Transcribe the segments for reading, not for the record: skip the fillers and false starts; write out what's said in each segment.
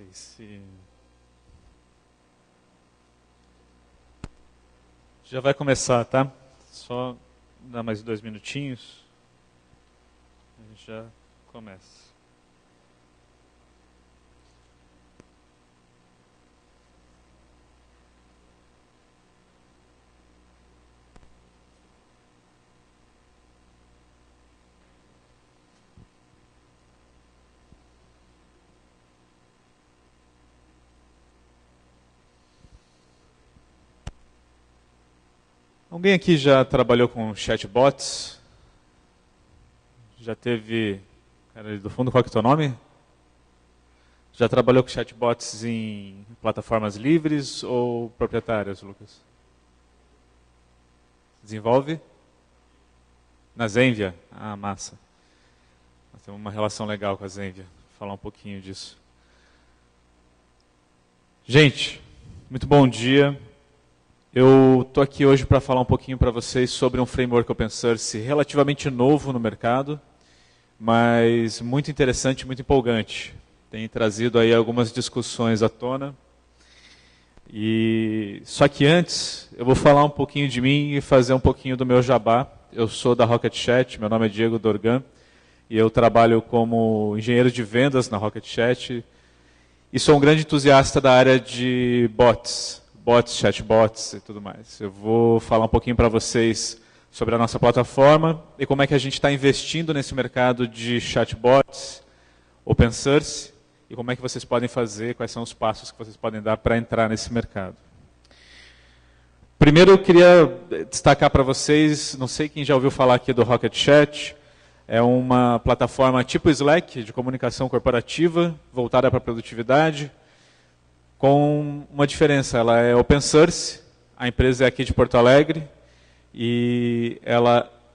sei se... Já vai começar, tá? Só dar mais 2 minutinhos. A gente já começa. Alguém aqui já trabalhou com chatbots? Já teve... Cara ali do fundo, qual que é o teu nome? Já trabalhou com chatbots em plataformas livres ou proprietárias, Lucas? Desenvolve? Na Zenvia? Ah, massa. Nós temos uma relação legal com a Zenvia. Vou falar um pouquinho disso. Gente, muito bom dia. Eu estou aqui hoje para falar um pouquinho para vocês sobre um framework open source relativamente novo no mercado, mas muito interessante, muito empolgante. Tem trazido aí algumas discussões à tona. Só que antes, eu vou falar um pouquinho de mim e fazer um pouquinho do meu jabá. Eu sou da Rocket Chat, meu nome é Diego Dorgan, e eu trabalho como engenheiro de vendas na Rocket Chat, e sou um grande entusiasta da área de bots, chatbots e tudo mais. Eu vou falar um pouquinho para vocês sobre a nossa plataforma e como é que a gente está investindo nesse mercado de chatbots, open source, e como é que vocês podem fazer, quais são os passos que vocês podem dar para entrar nesse mercado. Primeiro eu queria destacar para vocês, não sei quem já ouviu falar aqui do Rocket Chat, é uma plataforma tipo Slack, de comunicação corporativa, voltada para a produtividade, com uma diferença, ela é open source, a empresa é aqui de Porto Alegre, e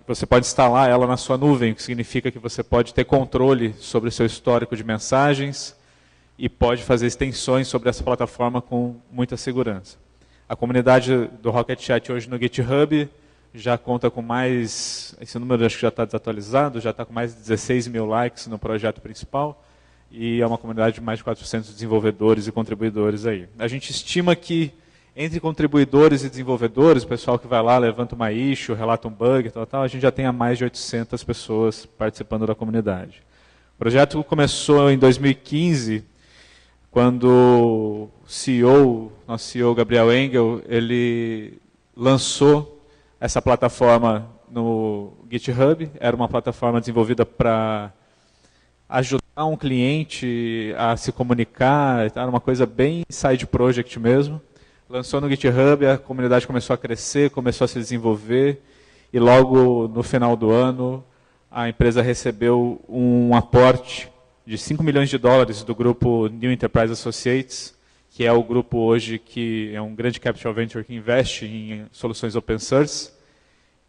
você pode instalar ela na sua nuvem, o que significa que você pode ter controle sobre o seu histórico de mensagens e pode fazer extensões sobre essa plataforma com muita segurança. A comunidade do Rocket Chat hoje no GitHub já conta com mais, esse número acho que já está desatualizado, já está com mais de 16 mil likes no projeto principal, e é uma comunidade de mais de 400 desenvolvedores e contribuidores aí. A gente estima que entre contribuidores e desenvolvedores, o pessoal que vai lá, levanta uma issue, relata um bug, a gente já tem mais de 800 pessoas participando da comunidade. O projeto começou em 2015, quando o CEO, nosso CEO Gabriel Engel, ele lançou essa plataforma no GitHub. Era uma plataforma desenvolvida para ajudar um cliente a se comunicar, era uma coisa bem side project mesmo. Lançou no GitHub, a comunidade começou a crescer, começou a se desenvolver, e logo no final do ano a empresa recebeu um aporte de 5 milhões de dólares do grupo New Enterprise Associates, que é o grupo hoje que é um grande capital venture que investe em soluções open source.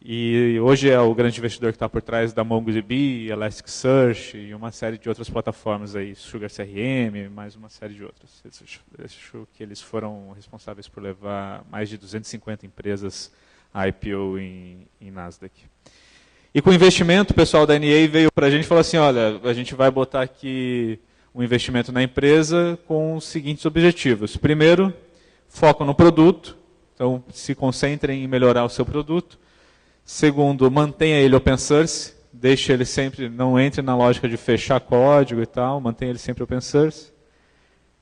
E hoje é o grande investidor que está por trás da MongoDB, Elasticsearch e uma série de outras plataformas aí, Sugar CRM, mais uma série de outras. Acho que eles foram responsáveis por levar mais de 250 empresas a IPO em Nasdaq. E com o investimento, o pessoal da NA veio para a gente e falou assim, olha, a gente vai botar aqui um investimento na empresa com os seguintes objetivos. Primeiro, foco no produto, então se concentrem em melhorar o seu produto. Segundo, mantenha ele open source, deixe ele sempre, não entre na lógica de fechar código e tal, mantenha ele sempre open source.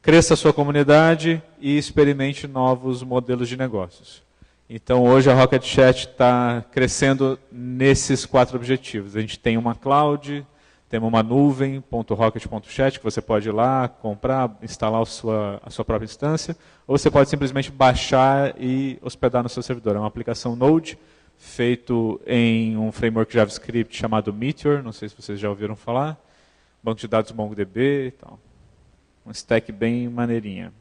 Cresça a sua comunidade e experimente novos modelos de negócios. Então hoje a Rocket Chat está crescendo nesses 4 objetivos. A gente tem uma cloud, temos uma nuvem, .rocket.chat, que você pode ir lá, comprar, instalar a sua própria instância, ou você pode simplesmente baixar e hospedar no seu servidor. É uma aplicação Node, feito em um framework JavaScript chamado Meteor, não sei se vocês já ouviram falar, banco de dados MongoDB e tal. Um stack bem maneirinha.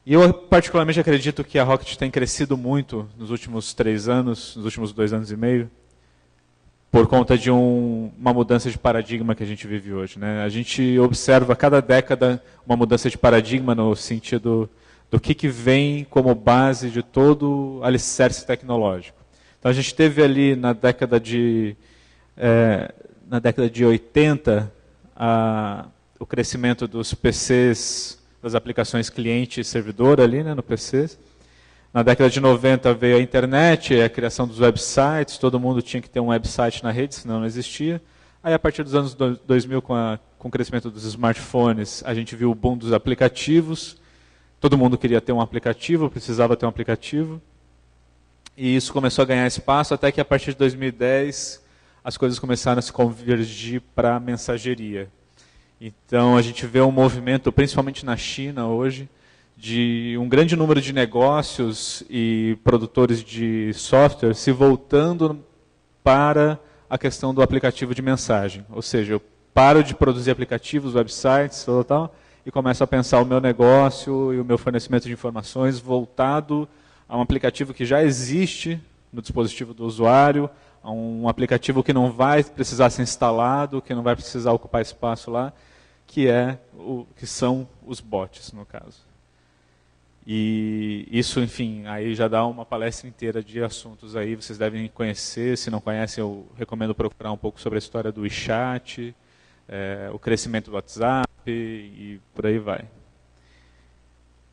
E eu particularmente acredito que a Rocket tem crescido muito nos últimos 3 anos, nos últimos 2 anos e meio, por conta de uma mudança de paradigma que a gente vive hoje, né? A gente observa a cada década uma mudança de paradigma no sentido do que vem como base de todo alicerce tecnológico. Então a gente teve ali na década de 80 o crescimento dos PCs, das aplicações cliente e servidor ali, né, no PC. Na década de 90 veio a internet, a criação dos websites, todo mundo tinha que ter um website na rede, senão não existia. Aí, a partir dos anos 2000, com o crescimento dos smartphones, a gente viu o boom dos aplicativos. Todo mundo queria ter um aplicativo, precisava ter um aplicativo. E isso começou a ganhar espaço, até que a partir de 2010, as coisas começaram a se convergir para a mensageria. Então, a gente vê um movimento, principalmente na China hoje, de um grande número de negócios e produtores de software se voltando para a questão do aplicativo de mensagem. Ou seja, eu paro de produzir aplicativos, websites, tal, e começo a pensar o meu negócio e o meu fornecimento de informações voltado a um aplicativo que já existe no dispositivo do usuário, a um aplicativo que não vai precisar ser instalado, que não vai precisar ocupar espaço lá, que são os bots, no caso. E isso, enfim, aí já dá uma palestra inteira de assuntos aí, vocês devem conhecer, se não conhecem, eu recomendo procurar um pouco sobre a história do WeChat, o crescimento do WhatsApp e por aí vai.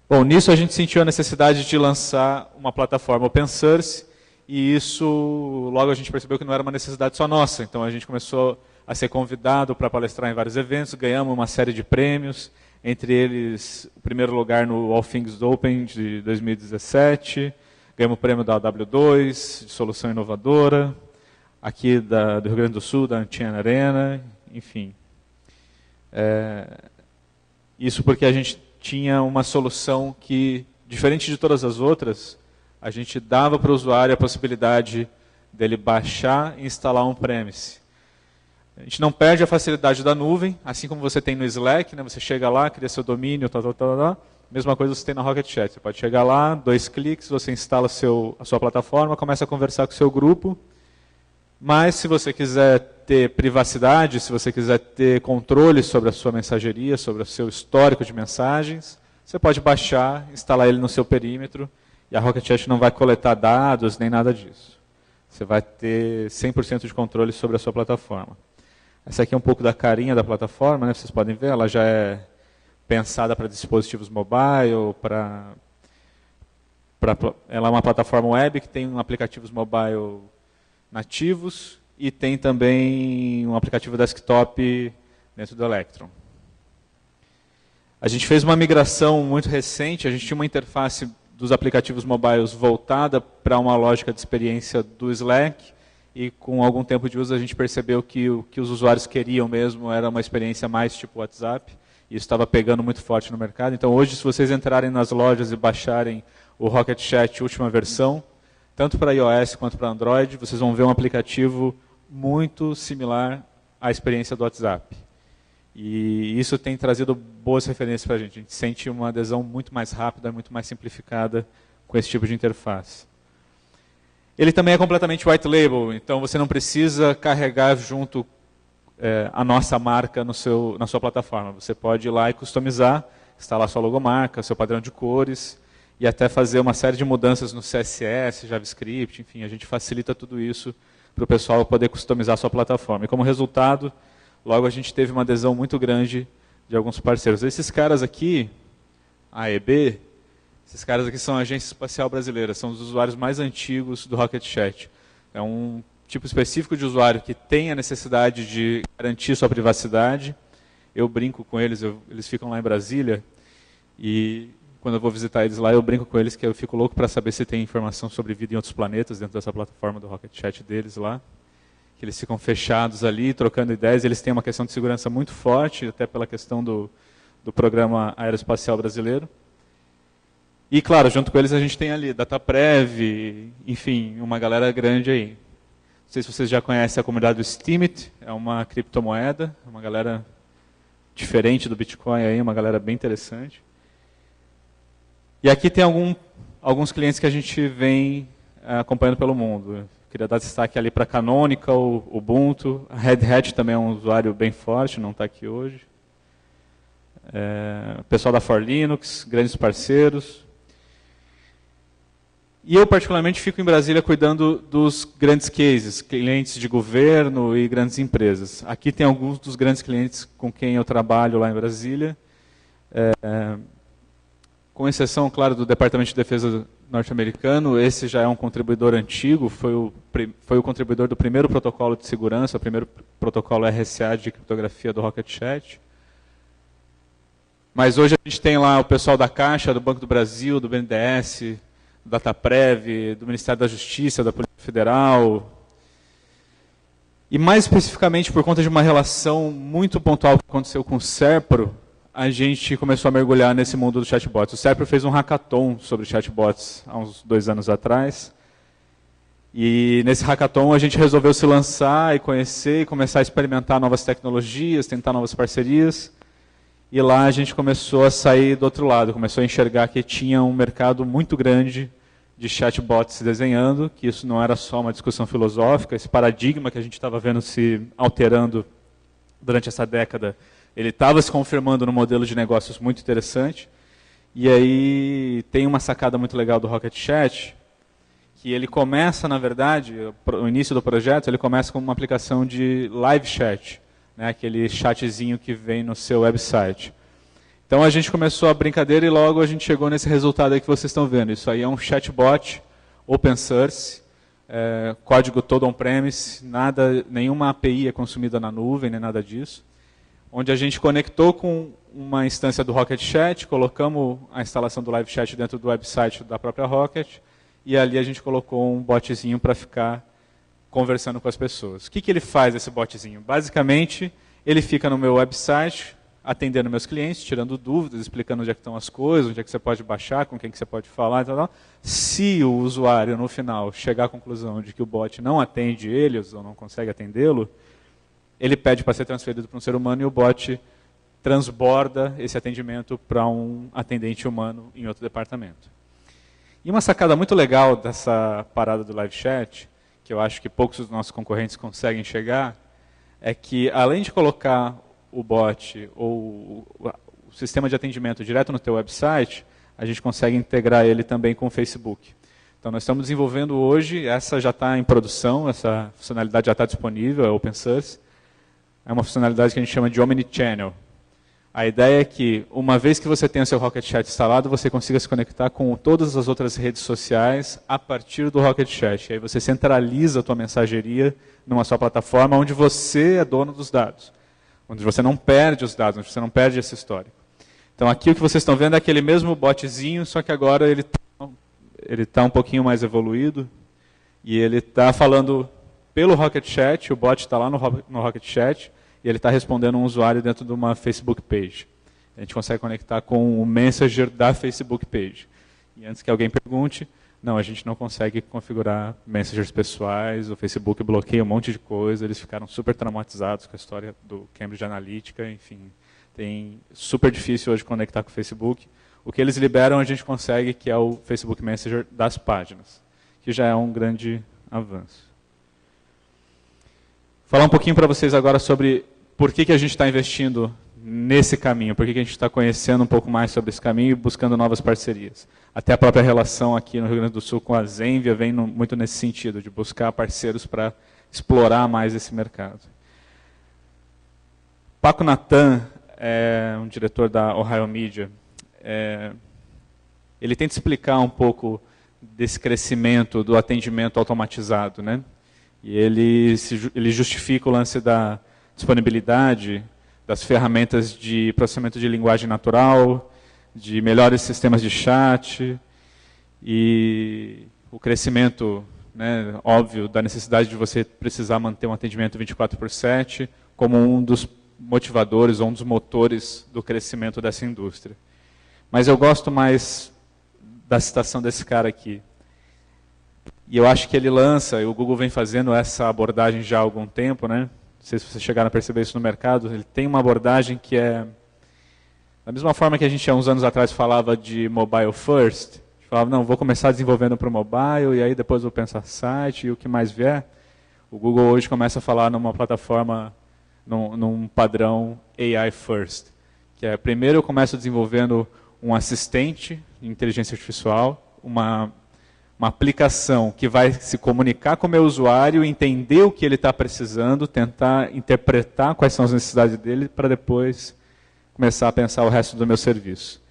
Bom, nisso a gente sentiu a necessidade de lançar uma plataforma open source, e isso, logo a gente percebeu que não era uma necessidade só nossa, então a gente começou a ser convidado para palestrar em vários eventos, ganhamos uma série de prêmios, entre eles, o primeiro lugar no All Things Open de 2017, ganhamos o prêmio da W2, de solução inovadora, aqui do Rio Grande do Sul, da Antiana Arena, enfim. Isso porque a gente tinha uma solução que, diferente de todas as outras, a gente dava para o usuário a possibilidade dele baixar e instalar on-premise. A gente não perde a facilidade da nuvem, assim como você tem no Slack, né? Você chega lá, cria seu domínio, mesma coisa você tem na Rocket Chat. Você pode chegar lá, 2 cliques, você instala a sua plataforma, começa a conversar com o seu grupo, mas se você quiser ter privacidade, se você quiser ter controle sobre a sua mensageria, sobre o seu histórico de mensagens, você pode baixar, instalar ele no seu perímetro, e a Rocket Chat não vai coletar dados, nem nada disso. Você vai ter 100% de controle sobre a sua plataforma. Essa aqui é um pouco da carinha da plataforma, né? Vocês podem ver, ela já é pensada para dispositivos mobile, ela é uma plataforma web que tem aplicativos mobile nativos e tem também um aplicativo desktop dentro do Electron. A gente fez uma migração muito recente, a gente tinha uma interface dos aplicativos mobiles voltada para uma lógica de experiência do Slack, e com algum tempo de uso a gente percebeu que o que os usuários queriam mesmo era uma experiência mais tipo WhatsApp, e isso estava pegando muito forte no mercado. Então hoje, se vocês entrarem nas lojas e baixarem o Rocket Chat última versão, tanto para iOS quanto para Android, vocês vão ver um aplicativo muito similar à experiência do WhatsApp. E isso tem trazido boas referências para a gente. A gente sente uma adesão muito mais rápida, muito mais simplificada com esse tipo de interface. Ele também é completamente white label, então você não precisa carregar junto a nossa marca na sua plataforma. Você pode ir lá e customizar, instalar sua logomarca, seu padrão de cores, e até fazer uma série de mudanças no CSS, JavaScript, enfim, a gente facilita tudo isso para o pessoal poder customizar a sua plataforma. E como resultado, logo a gente teve uma adesão muito grande de alguns parceiros. Esses caras aqui, AEB, esses caras aqui são a Agência Espacial Brasileira, são os usuários mais antigos do Rocket Chat. É um tipo específico de usuário que tem a necessidade de garantir sua privacidade. Eu brinco com eles, eles ficam lá em Brasília, e quando eu vou visitar eles lá, eu brinco com eles que eu fico louco para saber se tem informação sobre vida em outros planetas dentro dessa plataforma do Rocket Chat deles lá. Que eles ficam fechados ali, trocando ideias. Eles têm uma questão de segurança muito forte, até pela questão do Programa Aeroespacial Brasileiro. E, claro, junto com eles a gente tem ali DataPrev, enfim, uma galera grande aí. Não sei se vocês já conhecem a comunidade do Steemit, é uma criptomoeda, uma galera diferente do Bitcoin aí, uma galera bem interessante. E aqui tem alguns clientes que a gente vem acompanhando pelo mundo. Queria dar destaque ali para a Canonical, Ubuntu, a Red Hat também é um usuário bem forte, não está aqui hoje. O pessoal da For Linux, grandes parceiros. E eu, particularmente, fico em Brasília cuidando dos grandes cases, clientes de governo e grandes empresas. Aqui tem alguns dos grandes clientes com quem eu trabalho lá em Brasília, com exceção, claro, do Departamento de Defesa norte-americano. Esse já é um contribuidor antigo, foi o contribuidor do primeiro protocolo de segurança, o primeiro protocolo RSA de criptografia do Rocket Chat. Mas hoje a gente tem lá o pessoal da Caixa, do Banco do Brasil, do BNDES, do Dataprev, do Ministério da Justiça, da Polícia Federal. E mais especificamente, por conta de uma relação muito pontual que aconteceu com o SERPRO, a gente começou a mergulhar nesse mundo dos chatbots. O SERPRO fez um hackathon sobre chatbots há uns 2 anos atrás. E nesse hackathon a gente resolveu se lançar e conhecer e começar a experimentar novas tecnologias, tentar novas parcerias. E lá a gente começou a sair do outro lado, começou a enxergar que tinha um mercado muito grande de chatbots se desenhando, que isso não era só uma discussão filosófica, esse paradigma que a gente estava vendo se alterando durante essa década, ele estava se confirmando num modelo de negócios muito interessante. E aí tem uma sacada muito legal do Rocket Chat, que ele começa, na verdade, o início do projeto, ele começa com uma aplicação de live chat, né, aquele chatzinho que vem no seu website. Então a gente começou a brincadeira e logo a gente chegou nesse resultado aí que vocês estão vendo. Isso aí é um chatbot open source, código todo on-premise, nenhuma API é consumida na nuvem, nem nada disso. Onde a gente conectou com uma instância do Rocket Chat, colocamos a instalação do live chat dentro do website da própria Rocket, e ali a gente colocou um botzinho para ficar conversando com as pessoas. O que ele faz, esse botzinho? Basicamente, ele fica no meu website, atendendo meus clientes, tirando dúvidas, explicando onde é que estão as coisas, onde é que você pode baixar, com quem que você pode falar e tal. Se o usuário, no final, chegar à conclusão de que o bot não atende eles ou não consegue atendê-lo, ele pede para ser transferido para um ser humano e o bot transborda esse atendimento para um atendente humano em outro departamento. E uma sacada muito legal dessa parada do live chat, que eu acho que poucos dos nossos concorrentes conseguem chegar, é que além de colocar o bot ou o sistema de atendimento direto no teu website, a gente consegue integrar ele também com o Facebook. Então nós estamos desenvolvendo hoje, essa já está em produção, essa funcionalidade já está disponível, é open source. É uma funcionalidade que a gente chama de Omnichannel. A ideia é que, uma vez que você tenha o seu Rocket Chat instalado, você consiga se conectar com todas as outras redes sociais a partir do Rocket Chat. E aí você centraliza a tua mensageria numa só plataforma, onde você é dono dos dados. Onde você não perde os dados, onde você não perde esse histórico. Então aqui o que vocês estão vendo é aquele mesmo botzinho, só que agora ele está um pouquinho mais evoluído. E ele está falando pelo Rocket Chat, o bot está lá no Rocket Chat, e ele está respondendo um usuário dentro de uma Facebook page. A gente consegue conectar com o Messenger da Facebook page. E antes que alguém pergunte, não, a gente não consegue configurar messengers pessoais, o Facebook bloqueia um monte de coisa, eles ficaram super traumatizados com a história do Cambridge Analytica, enfim, tem super difícil hoje conectar com o Facebook. O que eles liberam a gente consegue, que é o Facebook Messenger das páginas, que já é um grande avanço. Falar um pouquinho para vocês agora sobre por que a gente está investindo nesse caminho, por que a gente está conhecendo um pouco mais sobre esse caminho e buscando novas parcerias. Até a própria relação aqui no Rio Grande do Sul com a Zenvia vem muito nesse sentido, de buscar parceiros para explorar mais esse mercado. Paco Natan é um diretor da Ohio Media. Ele tenta explicar um pouco desse crescimento do atendimento automatizado, né? E ele justifica o lance da disponibilidade das ferramentas de processamento de linguagem natural, de melhores sistemas de chat e o crescimento, né, óbvio, da necessidade de você precisar manter um atendimento 24/7 como um dos motivadores ou um dos motores do crescimento dessa indústria. Mas eu gosto mais da citação desse cara aqui. E eu acho que ele lança, e o Google vem fazendo essa abordagem já há algum tempo, né? Não sei se vocês chegaram a perceber isso no mercado, ele tem uma abordagem que é, da mesma forma que a gente há uns anos atrás falava de mobile first, a gente falava, não, vou começar desenvolvendo para o mobile, e aí depois vou pensar site, e o que mais vier. O Google hoje começa a falar numa plataforma, num padrão AI first, que é, primeiro eu começo desenvolvendo um assistente de inteligência artificial, uma uma aplicação que vai se comunicar com o meu usuário, entender o que ele está precisando, tentar interpretar quais são as necessidades dele, para depois começar a pensar o resto do meu serviço.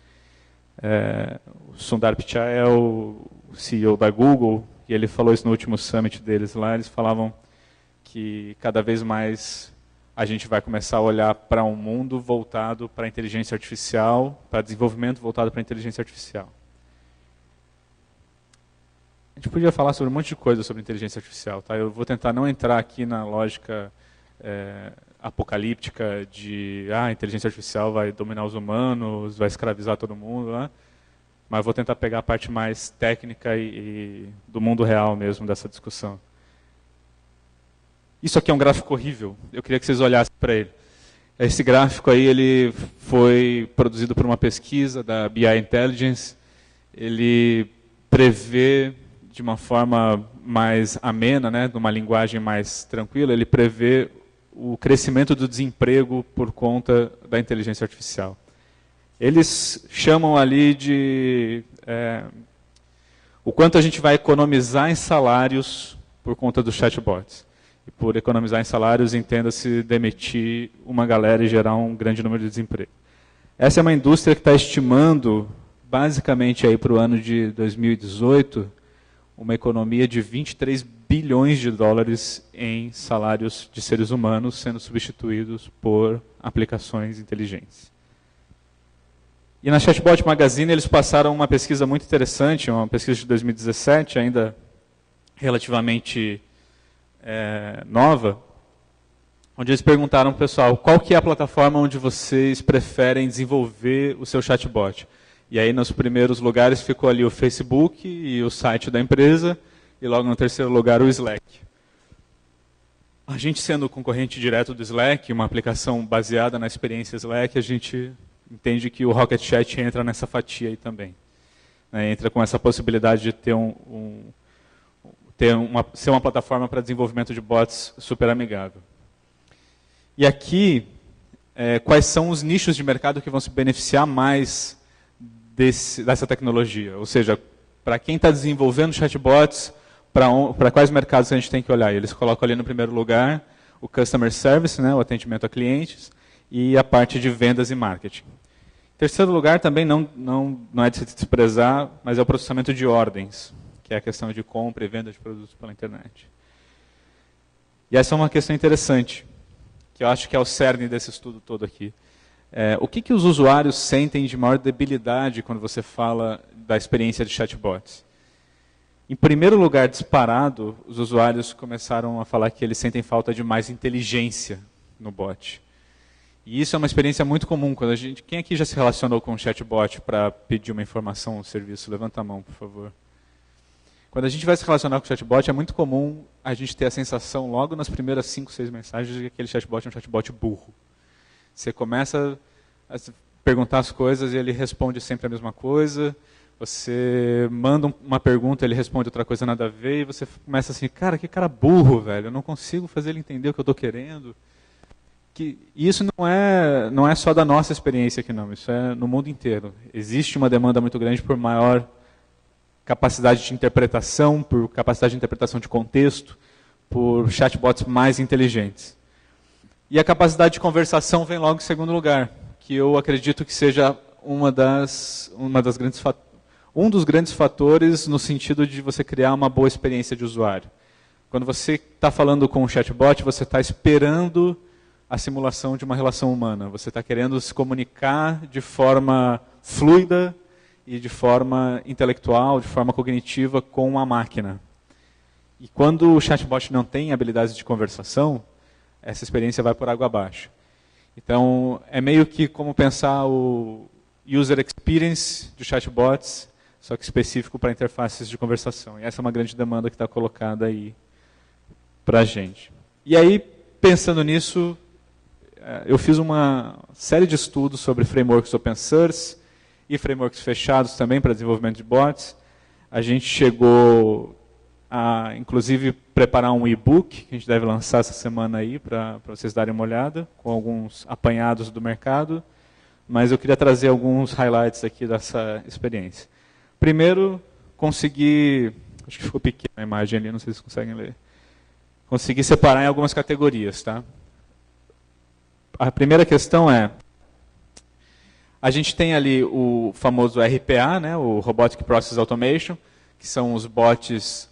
O Sundar Pichai é o CEO da Google, e ele falou isso no último summit deles lá. Eles falavam que cada vez mais a gente vai começar a olhar para um mundo voltado para a inteligência artificial, para desenvolvimento voltado para a inteligência artificial. A gente podia falar sobre um monte de coisa sobre inteligência artificial, tá? Eu vou tentar não entrar aqui na lógica apocalíptica de a inteligência artificial vai dominar os humanos, vai escravizar todo mundo, né? Mas vou tentar pegar a parte mais técnica e do mundo real mesmo dessa discussão. Isso aqui é um gráfico horrível, eu queria que vocês olhassem para ele. Esse gráfico aí ele foi produzido por uma pesquisa da BI Intelligence. Ele prevê de uma forma mais amena, né, numa linguagem mais tranquila, ele prevê o crescimento do desemprego por conta da inteligência artificial. Eles chamam ali de o quanto a gente vai economizar em salários por conta dos chatbots. E por economizar em salários, entenda-se demitir uma galera e gerar um grande número de desemprego. Essa é uma indústria que está estimando, basicamente para o ano de 2018, uma economia de 23 bilhões de dólares em salários de seres humanos sendo substituídos por aplicações inteligentes. E na Chatbot Magazine eles passaram uma pesquisa muito interessante, uma pesquisa de 2017, ainda relativamente nova, onde eles perguntaram para o pessoal qual que é a plataforma onde vocês preferem desenvolver o seu chatbot. E aí nos primeiros lugares ficou ali o Facebook e o site da empresa, e logo no terceiro lugar o Slack. A gente sendo concorrente direto do Slack, uma aplicação baseada na experiência Slack, a gente entende que o Rocket Chat entra nessa fatia aí também. Entra com essa possibilidade de ter ser uma plataforma para desenvolvimento de bots super amigável. E aqui, quais são os nichos de mercado que vão se beneficiar mais dessa tecnologia? Ou seja, para quem está desenvolvendo chatbots, para quais mercados a gente tem que olhar? E eles colocam ali no primeiro lugar o Customer Service, né, o atendimento a clientes, e a parte de vendas e marketing. Em terceiro lugar, também não é de se desprezar, mas é o processamento de ordens, que é a questão de compra e venda de produtos pela internet. E essa é uma questão interessante, que eu acho que é o cerne desse estudo todo aqui. O que os usuários sentem de maior debilidade quando você fala da experiência de chatbots? Em primeiro lugar, disparado, os usuários começaram a falar que eles sentem falta de mais inteligência no bot. E isso é uma experiência muito comum. Quem aqui já se relacionou com um chatbot para pedir uma informação ou um serviço? Levanta a mão, por favor. Quando a gente vai se relacionar com o chatbot, é muito comum a gente ter a sensação, logo nas primeiras 5, 6 mensagens, de que aquele chatbot é um chatbot burro. Você começa a perguntar as coisas e ele responde sempre a mesma coisa. Você manda uma pergunta, ele responde outra coisa nada a ver, e você começa assim, cara, que cara burro, velho, eu não consigo fazer ele entender o que eu estou querendo. E isso não é só da nossa experiência aqui, não, isso é no mundo inteiro. Existe uma demanda muito grande por maior capacidade de interpretação, por capacidade de interpretação de contexto, por chatbots mais inteligentes. E a capacidade de conversação vem logo em segundo lugar, que eu acredito que seja um dos grandes fatores no sentido de você criar uma boa experiência de usuário. Quando você está falando com um chatbot, você está esperando a simulação de uma relação humana. Você está querendo se comunicar de forma fluida e de forma intelectual, de forma cognitiva com uma máquina. E quando o chatbot não tem habilidades de conversação, essa experiência vai por água abaixo. Então, é meio que como pensar o user experience de chatbots, só que específico para interfaces de conversação. E essa é uma grande demanda que está colocada aí para a gente. E aí, pensando nisso, eu fiz uma série de estudos sobre frameworks open source e frameworks fechados também para desenvolvimento de bots. A gente chegou a, inclusive, preparar um e-book, que a gente deve lançar essa semana aí, para vocês darem uma olhada, com alguns apanhados do mercado. Mas eu queria trazer alguns highlights aqui dessa experiência. Primeiro, consegui Acho que ficou pequena a imagem ali, não sei se vocês conseguem ler. Consegui separar em algumas categorias, tá? A primeira questão é, a gente tem ali o famoso RPA, né, o Robotic Process Automation, que são os bots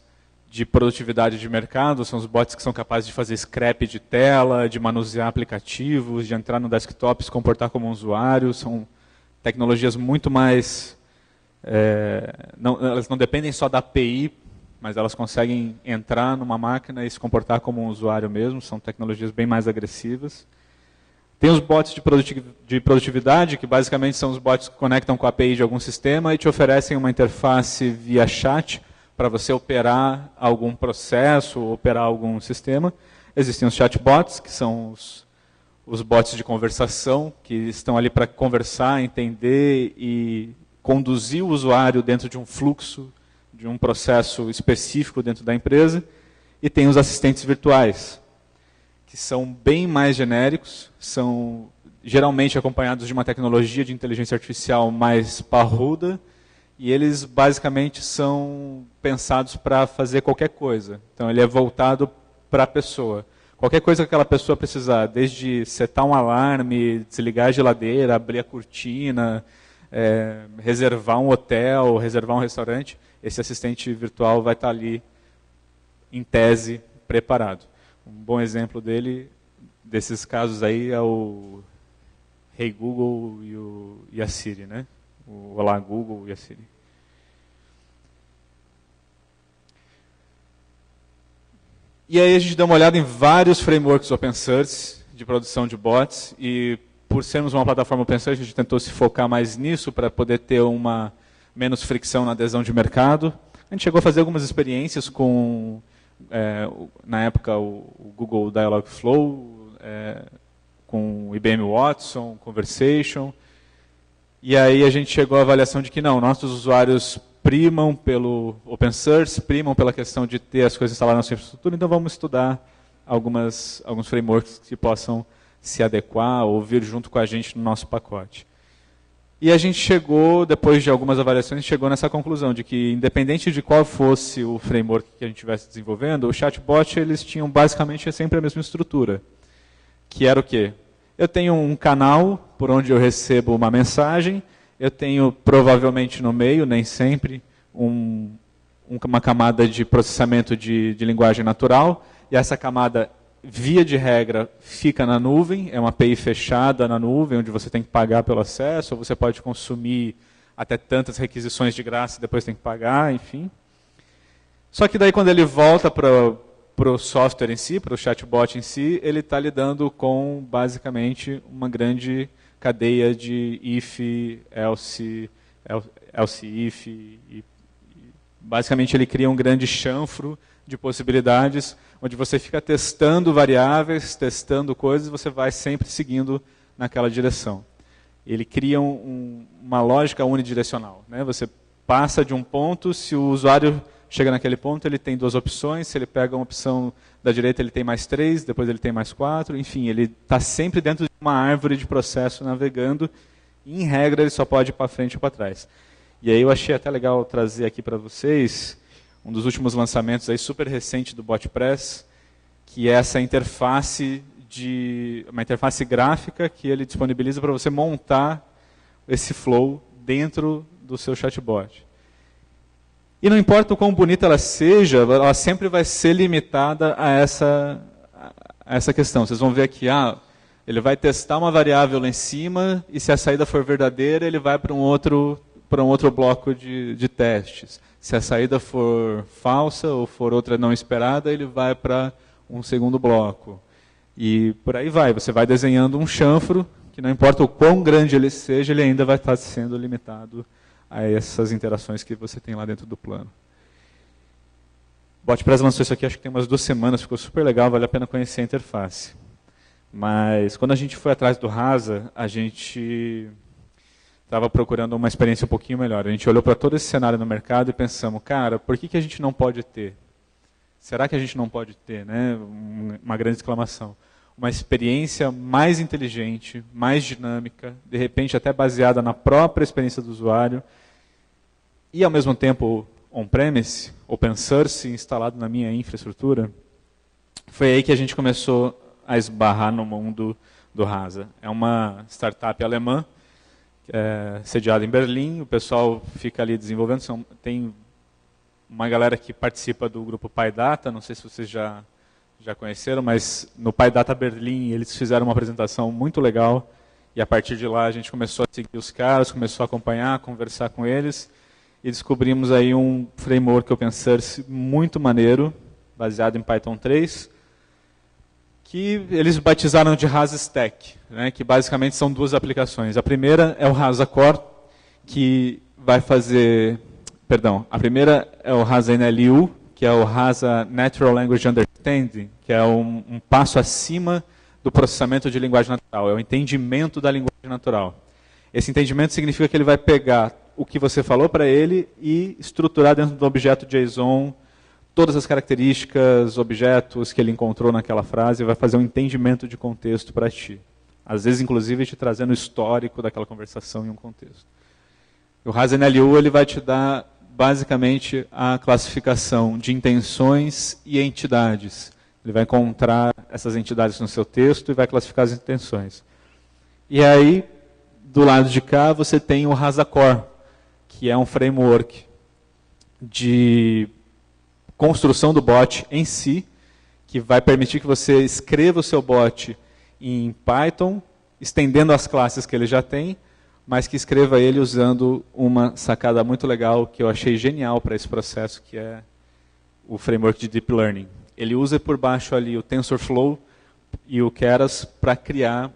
de produtividade de mercado, são os bots que são capazes de fazer scrap de tela, de manusear aplicativos, de entrar no desktop, se comportar como um usuário, são tecnologias muito mais... elas não dependem só da API, mas elas conseguem entrar numa máquina e se comportar como um usuário mesmo, são tecnologias bem mais agressivas. Tem os bots de produtividade, que basicamente são os bots que conectam com a API de algum sistema e te oferecem uma interface via chat para você operar algum processo, operar algum sistema. Existem os chatbots, que são os bots de conversação, que estão ali para conversar, entender e conduzir o usuário dentro de um fluxo, de um processo específico dentro da empresa. E tem os assistentes virtuais, que são bem mais genéricos, são geralmente acompanhados de uma tecnologia de inteligência artificial mais parruda, e eles basicamente são pensados para fazer qualquer coisa. Então ele é voltado para a pessoa. Qualquer coisa que aquela pessoa precisar, desde setar um alarme, desligar a geladeira, abrir a cortina, reservar um hotel, reservar um restaurante, esse assistente virtual vai estar ali, em tese, preparado. Um bom exemplo desses casos aí é o Hey Google e a Siri, né? O Olá Google e a Siri. E aí a gente dá uma olhada em vários frameworks open source de produção de bots, e por sermos uma plataforma open source, a gente tentou se focar mais nisso para poder ter menos fricção na adesão de mercado. A gente chegou a fazer algumas experiências com... na época, o Google Dialogflow, com o IBM Watson, Conversation. E aí a gente chegou à avaliação de que não, nossos usuários primam pelo open source, primam pela questão de ter as coisas instaladas na sua infraestrutura, então vamos estudar alguns frameworks que possam se adequar ou vir junto com a gente no nosso pacote. E a gente chegou, depois de algumas avaliações, chegou nessa conclusão de que, independente de qual fosse o framework que a gente estivesse desenvolvendo, o chatbot, eles tinham basicamente sempre a mesma estrutura. Que era o quê? Eu tenho um canal por onde eu recebo uma mensagem, eu tenho provavelmente no meio, nem sempre, uma camada de processamento de linguagem natural, e essa camada, via de regra, fica na nuvem, é uma API fechada na nuvem, onde você tem que pagar pelo acesso, ou você pode consumir até tantas requisições de graça e depois tem que pagar, enfim. Só que daí quando ele volta para o software em si, para o chatbot em si, ele está lidando com, basicamente, uma grande cadeia de if, else if, e basicamente ele cria um grande chanfro de possibilidades, onde você fica testando variáveis, testando coisas, e você vai sempre seguindo naquela direção. Ele cria uma lógica unidirecional, né? Você passa de um ponto, se o usuário chega naquele ponto, ele tem duas opções, se ele pega uma opção da direita, ele tem mais 3, depois ele tem mais 4, enfim, ele está sempre dentro de uma árvore de processo navegando, e, em regra, ele só pode ir para frente ou para trás. E aí eu achei até legal trazer aqui para vocês um dos últimos lançamentos aí, super recente do BotPress, que é essa interface uma interface gráfica que ele disponibiliza para você montar esse flow dentro do seu chatbot. E não importa o quão bonita ela seja, ela sempre vai ser limitada a essa questão. Vocês vão ver aqui, ele vai testar uma variável lá em cima, e se a saída for verdadeira, ele vai para um outro bloco de testes. Se a saída for falsa ou for outra não esperada, ele vai para um segundo bloco. E por aí vai. Você vai desenhando um chanfro, que não importa o quão grande ele seja, ele ainda vai estar sendo limitado a essas interações que você tem lá dentro do plano. O BotPress lançou isso aqui, acho que tem umas 2 semanas, ficou super legal, vale a pena conhecer a interface. Mas quando a gente foi atrás do Rasa, a gente estava procurando uma experiência um pouquinho melhor. A gente olhou para todo esse cenário no mercado e pensamos, cara, por que a gente não pode ter? Será que a gente não pode ter, né? Uma grande exclamação. Uma experiência mais inteligente, mais dinâmica, de repente até baseada na própria experiência do usuário, e ao mesmo tempo on-premise, open source instalado na minha infraestrutura, foi aí que a gente começou a esbarrar no mundo do Rasa. É uma startup alemã, sediada em Berlim, o pessoal fica ali desenvolvendo, tem uma galera que participa do grupo PyData, não sei se vocês já conheceram, mas no PyData Berlim eles fizeram uma apresentação muito legal, e a partir de lá a gente começou a seguir os caras, começou a acompanhar, conversar com eles, e descobrimos aí um framework open source muito maneiro, baseado em Python 3, que eles batizaram de Rasa Stack, né, que basicamente são duas aplicações. A primeira é o Rasa Core, que vai fazer... Perdão, a primeira é o Rasa NLU, que é o Rasa Natural Language Understanding, que é um passo acima do processamento de linguagem natural, é o entendimento da linguagem natural. Esse entendimento significa que ele vai pegar o que você falou para ele e estruturar dentro do objeto JSON todas as características, objetos que ele encontrou naquela frase, e vai fazer um entendimento de contexto para ti. Às vezes, inclusive, te trazendo o histórico daquela conversação em um contexto. O Rasa NLU ele vai te dar, basicamente, a classificação de intenções e entidades. Ele vai encontrar essas entidades no seu texto e vai classificar as intenções. E aí, do lado de cá, você tem o Rasa Core, que é um framework de construção do bot em si, que vai permitir que você escreva o seu bot em Python, estendendo as classes que ele já tem, mas que escreva ele usando uma sacada muito legal, que eu achei genial para esse processo, que é o framework de Deep Learning. Ele usa por baixo ali o TensorFlow e o Keras para criar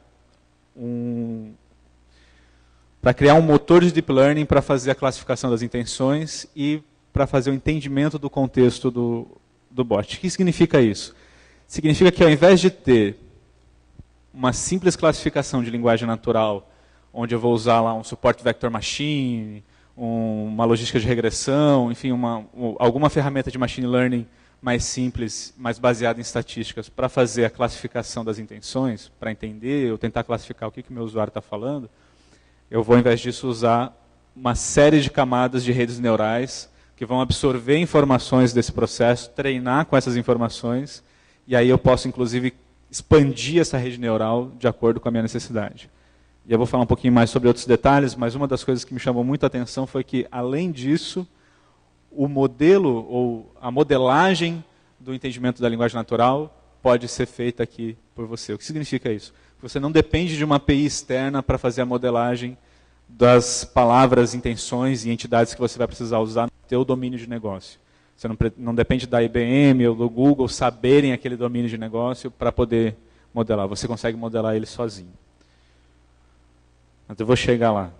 um motor de Deep Learning para fazer a classificação das intenções e para fazer o entendimento do contexto do bot. O que significa isso? Significa que ao invés de ter uma simples classificação de linguagem natural, onde eu vou usar lá um suporte vector machine, uma logística de regressão, enfim, alguma ferramenta de machine learning mais simples, mais baseada em estatísticas, para fazer a classificação das intenções, para entender ou tentar classificar o que o meu usuário está falando, eu vou, ao invés disso, usar uma série de camadas de redes neurais que vão absorver informações desse processo, treinar com essas informações, e aí eu posso, inclusive, expandir essa rede neural de acordo com a minha necessidade. E eu vou falar um pouquinho mais sobre outros detalhes, mas uma das coisas que me chamou muita atenção foi que, além disso, o modelo ou a modelagem do entendimento da linguagem natural pode ser feita aqui por você. O que significa isso? Você não depende de uma API externa para fazer a modelagem das palavras, intenções e entidades que você vai precisar usar no seu domínio de negócio. Você não depende da IBM ou do Google saberem aquele domínio de negócio para poder modelar. Você consegue modelar ele sozinho. Mas eu vou chegar lá.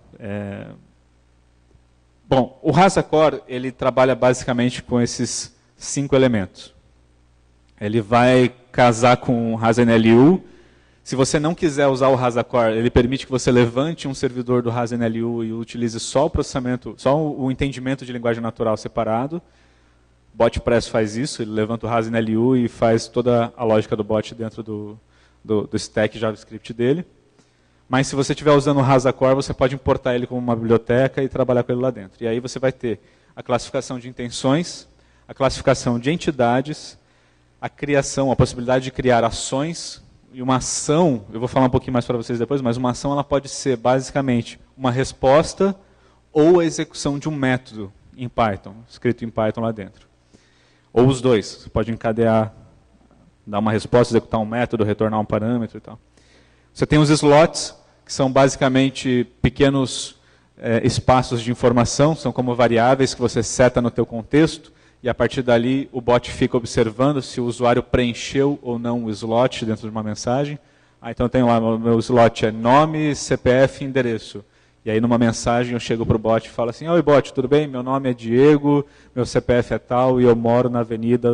Bom, o Rasa Core, ele trabalha basicamente com esses 5 elementos. Ele vai casar com o Rasa NLU. Se você não quiser usar o Rasa Core, ele permite que você levante um servidor do Rasa NLU e utilize só o processamento, só o entendimento de linguagem natural separado. O BotPress faz isso, ele levanta o Rasa NLU e faz toda a lógica do bot dentro do stack JavaScript dele. Mas se você estiver usando o Rasa Core, você pode importar ele como uma biblioteca e trabalhar com ele lá dentro. E aí você vai ter a classificação de intenções, a classificação de entidades, a criação, a possibilidade de criar ações. E uma ação, eu vou falar um pouquinho mais para vocês depois, mas uma ação ela pode ser basicamente uma resposta ou a execução de um método em Python, escrito em Python lá dentro. Ou os dois, você pode encadear, dar uma resposta, executar um método, retornar um parâmetro e tal. Você tem os slots, que são basicamente pequenos espaços de informação, são como variáveis que você seta no teu contexto, e a partir dali o bot fica observando se o usuário preencheu ou não o slot dentro de uma mensagem. Então eu tenho lá, o meu slot é nome, CPF e endereço. E aí numa mensagem eu chego para o bot e falo assim, oi bot, tudo bem? Meu nome é Diego, meu CPF é tal e eu moro na avenida...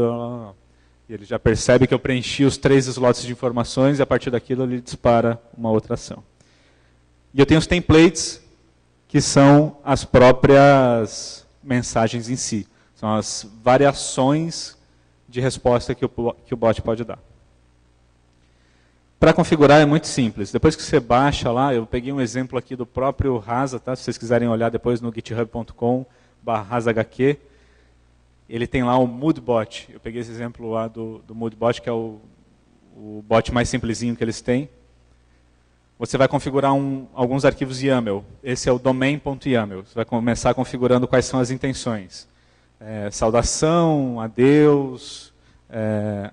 E ele já percebe que eu preenchi os 3 slots de informações e a partir daquilo ele dispara uma outra ação. E eu tenho os templates, que são as próprias mensagens em si. São as variações de resposta que o bot pode dar. Para configurar é muito simples. Depois que você baixa lá, eu peguei um exemplo aqui do próprio Rasa, tá? Se vocês quiserem olhar depois no github.com/rasahq. ele tem lá o Moodbot. Eu peguei esse exemplo lá do Moodbot, que é o bot mais simplesinho que eles têm. Você vai configurar alguns arquivos YAML. Esse é o domain.yaml. Você vai começar configurando quais são as intenções. Saudação, adeus,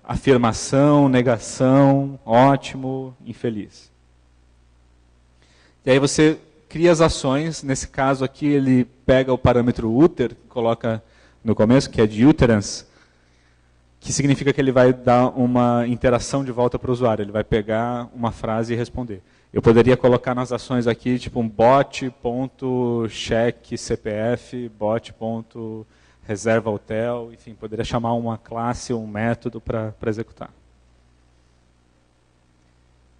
afirmação, negação, ótimo, infeliz. E aí você cria as ações. Nesse caso aqui, ele pega o parâmetro uter, coloca no começo, que é de uterance, que significa que ele vai dar uma interação de volta para o usuário. Ele vai pegar uma frase e responder. Eu poderia colocar nas ações aqui, tipo um bot.checkCPF, bot.reservahotel, enfim, poderia chamar uma classe ou um método para executar.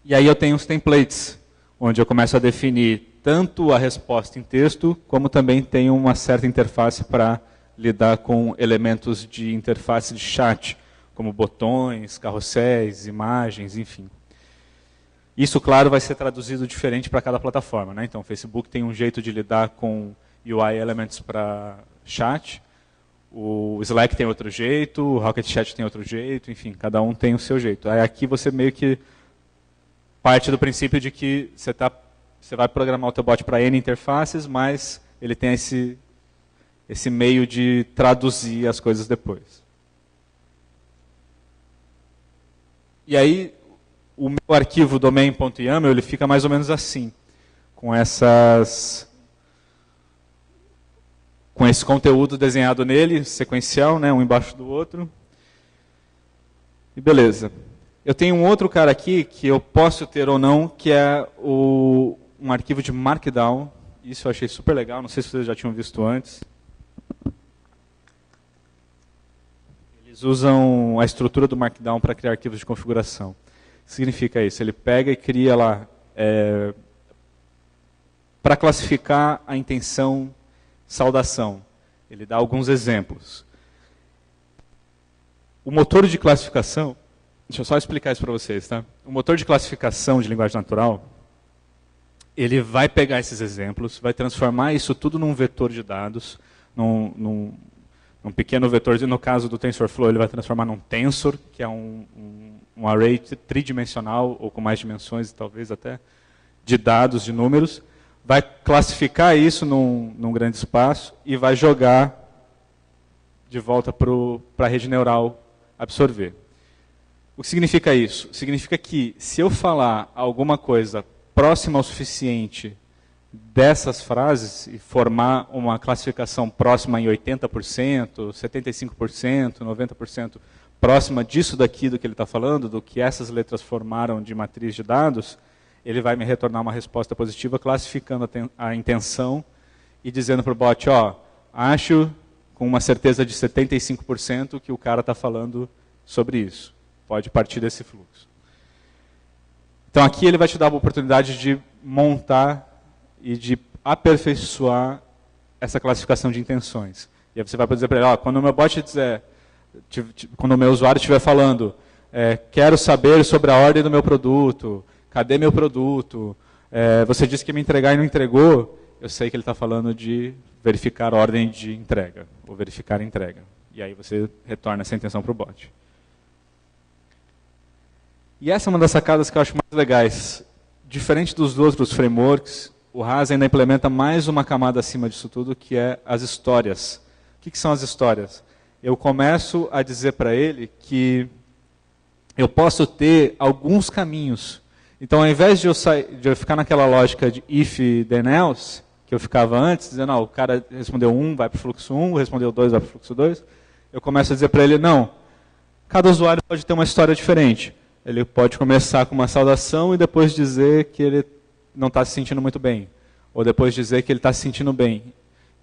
E aí eu tenho os templates, onde eu começo a definir tanto a resposta em texto, como também tenho uma certa interface para lidar com elementos de interface de chat, como botões, carrosséis, imagens, enfim. Isso, claro, vai ser traduzido diferente para cada plataforma, né? Então, o Facebook tem um jeito de lidar com UI Elements para chat, o Slack tem outro jeito, o Rocket Chat tem outro jeito, enfim, cada um tem o seu jeito. Aí aqui você meio que parte do princípio de que você vai programar o teu bot para N interfaces, mas ele tem esse meio de traduzir as coisas depois. E aí, o meu arquivo domain.yaml, ele fica mais ou menos assim, com esse conteúdo desenhado nele, sequencial, né, um embaixo do outro. E beleza. Eu tenho um outro cara aqui, que eu posso ter ou não, que é um arquivo de Markdown. Isso eu achei super legal, não sei se vocês já tinham visto antes. Eles usam a estrutura do Markdown para criar arquivos de configuração. O que significa isso? Ele pega e cria lá, para classificar a intenção saudação. Ele dá alguns exemplos. O motor de classificação, deixa eu só explicar isso para vocês, tá? O motor de classificação de linguagem natural, ele vai pegar esses exemplos, vai transformar isso tudo num vetor de dados, num pequeno vetor, no caso do TensorFlow, ele vai transformar num tensor, que é um array tridimensional, ou com mais dimensões, talvez até, de dados, de números, vai classificar isso num grande espaço e vai jogar de volta para a rede neural absorver. O que significa isso? Significa que se eu falar alguma coisa próxima o suficiente dessas frases e formar uma classificação próxima em 80%, 75%, 90%, próxima disso daqui do que ele está falando, do que essas letras formaram de matriz de dados, ele vai me retornar uma resposta positiva classificando a intenção e dizendo para o bot, acho com uma certeza de 75% que o cara está falando sobre isso. Pode partir desse fluxo. Então aqui ele vai te dar a oportunidade de montar e de aperfeiçoar essa classificação de intenções. E aí você vai dizer para ele, quando o meu bot quando o meu usuário estiver falando, quero saber sobre a ordem do meu produto, cadê meu produto, você disse que ia me entregar e não entregou, eu sei que ele está falando de verificar a ordem de entrega, ou verificar a entrega. E aí você retorna essa intenção para o bot. E essa é uma das sacadas que eu acho mais legais. Diferente dos outros frameworks, o RAS ainda implementa mais uma camada acima disso tudo, que é as histórias. O que são as histórias? Eu começo a dizer para ele que eu posso ter alguns caminhos. Então, ao invés de eu ficar naquela lógica de if, then else, que eu ficava antes, dizendo, o cara respondeu 1, vai para o fluxo 1, respondeu 2, vai para o fluxo 2, eu começo a dizer para ele, não, cada usuário pode ter uma história diferente. Ele pode começar com uma saudação e depois dizer que ele não está se sentindo muito bem. Ou depois dizer que ele está se sentindo bem.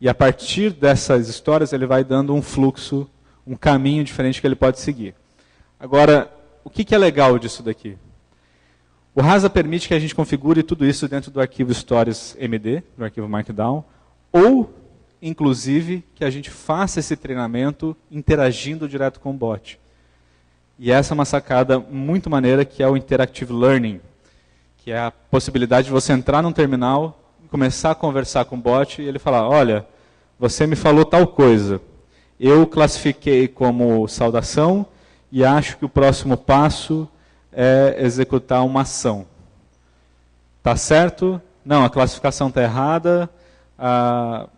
E a partir dessas histórias, ele vai dando um fluxo, um caminho diferente que ele pode seguir. Agora, o que é legal disso daqui? O Rasa permite que a gente configure tudo isso dentro do arquivo stories.md, do arquivo Markdown, ou, inclusive, que a gente faça esse treinamento interagindo direto com o bot. E essa é uma sacada muito maneira, que é o Interactive Learning, que é a possibilidade de você entrar num terminal, começar a conversar com o bot e ele falar, olha, você me falou tal coisa, eu classifiquei como saudação e acho que o próximo passo é executar uma ação. Tá certo? Não, a classificação está errada, a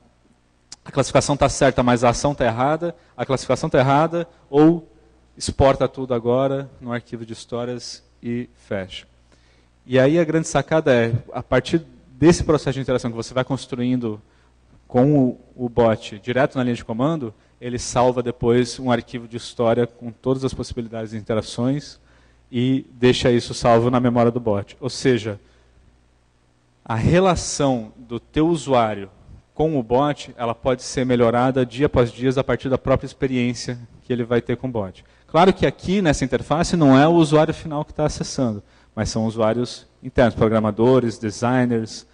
classificação está certa, mas a ação está errada, a classificação está errada, ou exporta tudo agora no arquivo de histórias e fecha. E aí a grande sacada é, a partir desse processo de interação que você vai construindo com o bot direto na linha de comando, ele salva depois um arquivo de história com todas as possibilidades de interações e deixa isso salvo na memória do bot. Ou seja, a relação do teu usuário com o bot, ela pode ser melhorada dia após dia a partir da própria experiência que ele vai ter com o bot. Claro que aqui nessa interface não é o usuário final que está acessando, mas são usuários internos, programadores, designers,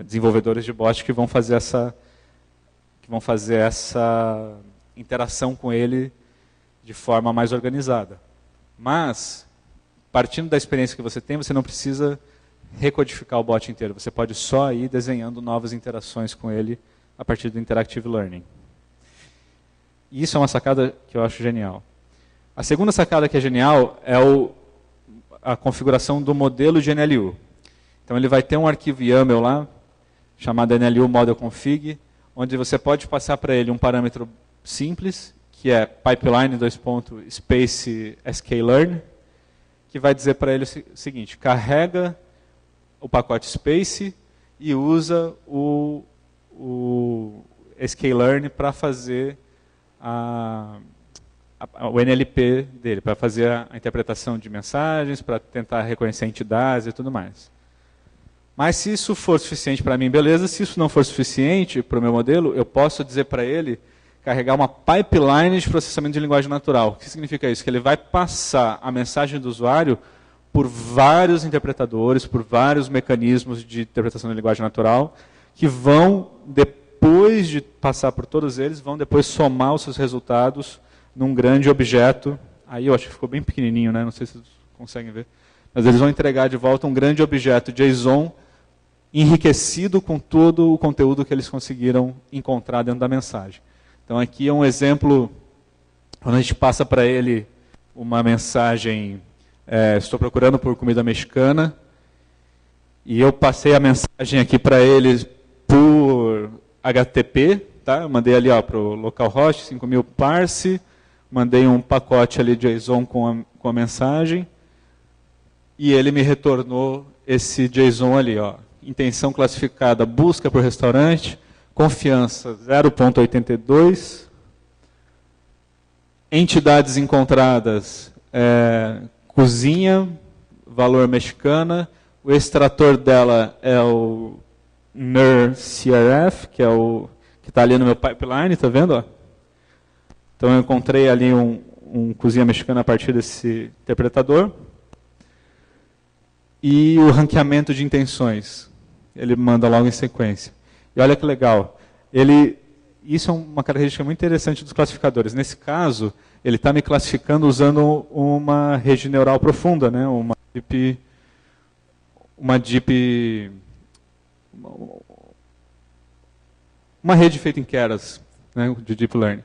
desenvolvedores de bot que vão fazer essa interação com ele de forma mais organizada. Mas, partindo da experiência que você tem, você não precisa recodificar o bot inteiro. Você pode só ir desenhando novas interações com ele a partir do Interactive Learning. E isso é uma sacada que eu acho genial. A segunda sacada que é genial é a configuração do modelo de NLU. Então ele vai ter um arquivo YAML lá, chamado NLU Model Config, onde você pode passar para ele um parâmetro simples, que é pipeline space sklearn, que vai dizer para ele o seguinte: carrega o pacote space e usa o sklearn para fazer o NLP dele, para fazer a interpretação de mensagens, para tentar reconhecer entidades e tudo mais. Mas se isso for suficiente para mim, beleza. Se isso não for suficiente para o meu modelo, eu posso dizer para ele carregar uma pipeline de processamento de linguagem natural. O que significa isso? Que ele vai passar a mensagem do usuário por vários interpretadores, por vários mecanismos de interpretação de linguagem natural, que vão, depois de passar por todos eles, vão depois somar os seus resultados num grande objeto. Aí eu acho que ficou bem pequenininho, né? Não sei se vocês conseguem ver. Mas eles vão entregar de volta um grande objeto JSON enriquecido com todo o conteúdo que eles conseguiram encontrar dentro da mensagem. Então aqui é um exemplo, quando a gente passa para ele uma mensagem, estou procurando por comida mexicana, e eu passei a mensagem aqui para ele por HTTP, tá? Eu mandei ali para o localhost 5000 parse, mandei um pacote ali de JSON com a mensagem, e ele me retornou esse JSON ali, intenção classificada, busca por restaurante, confiança 0.82, entidades encontradas, cozinha, valor mexicana, o extrator dela é o NER-CRF, que é o que está ali no meu pipeline, está vendo? Então eu encontrei ali um cozinha mexicana a partir desse interpretador. E o ranqueamento de intenções, ele manda logo em sequência. E olha que legal, isso é uma característica muito interessante dos classificadores. Nesse caso, ele está me classificando usando uma rede neural profunda, né? Uma rede feita em Keras, né? De Deep Learning.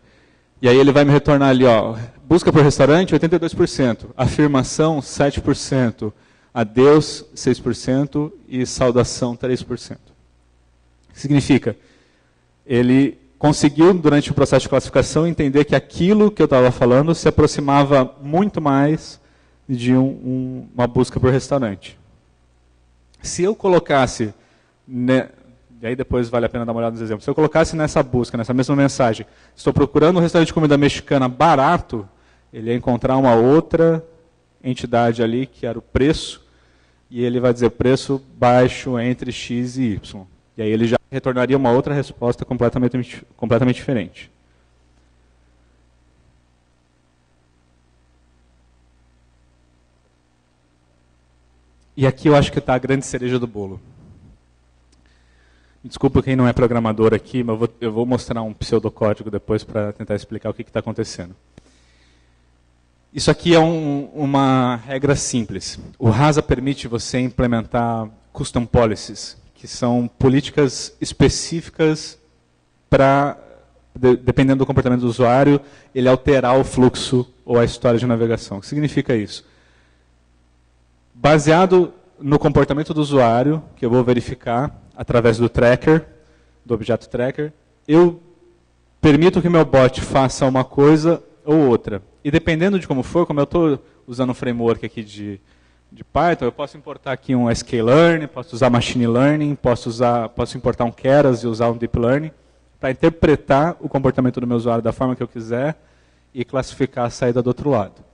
E aí ele vai me retornar ali, busca por restaurante, 82%, afirmação, 7%, adeus, 6%, e saudação, 3%. O que significa? Ele conseguiu, durante o processo de classificação, entender que aquilo que eu estava falando se aproximava muito mais de uma busca por restaurante. Se eu colocasse, e aí depois vale a pena dar uma olhada nos exemplos, se eu colocasse nessa busca, nessa mesma mensagem, estou procurando um restaurante de comida mexicana barato, ele ia encontrar uma outra entidade ali, que era o preço, e ele vai dizer preço baixo entre X e Y. E aí ele já retornaria uma outra resposta completamente diferente. E aqui eu acho que está a grande cereja do bolo. Desculpa quem não é programador aqui, mas eu vou mostrar um pseudocódigo depois para tentar explicar o que está acontecendo. Isso aqui é uma regra simples. O Rasa permite você implementar custom policies, que são políticas específicas para dependendo do comportamento do usuário, ele alterar o fluxo ou a história de navegação. O que significa isso? Baseado no comportamento do usuário, que eu vou verificar através do tracker, do objeto tracker, eu permito que meu bot faça uma coisa ou outra. E dependendo de como for, como eu estou usando um framework aqui de Python, eu posso importar aqui um sklearn, posso usar machine learning, posso importar um keras e usar um deep learning para interpretar o comportamento do meu usuário da forma que eu quiser e classificar a saída do outro lado.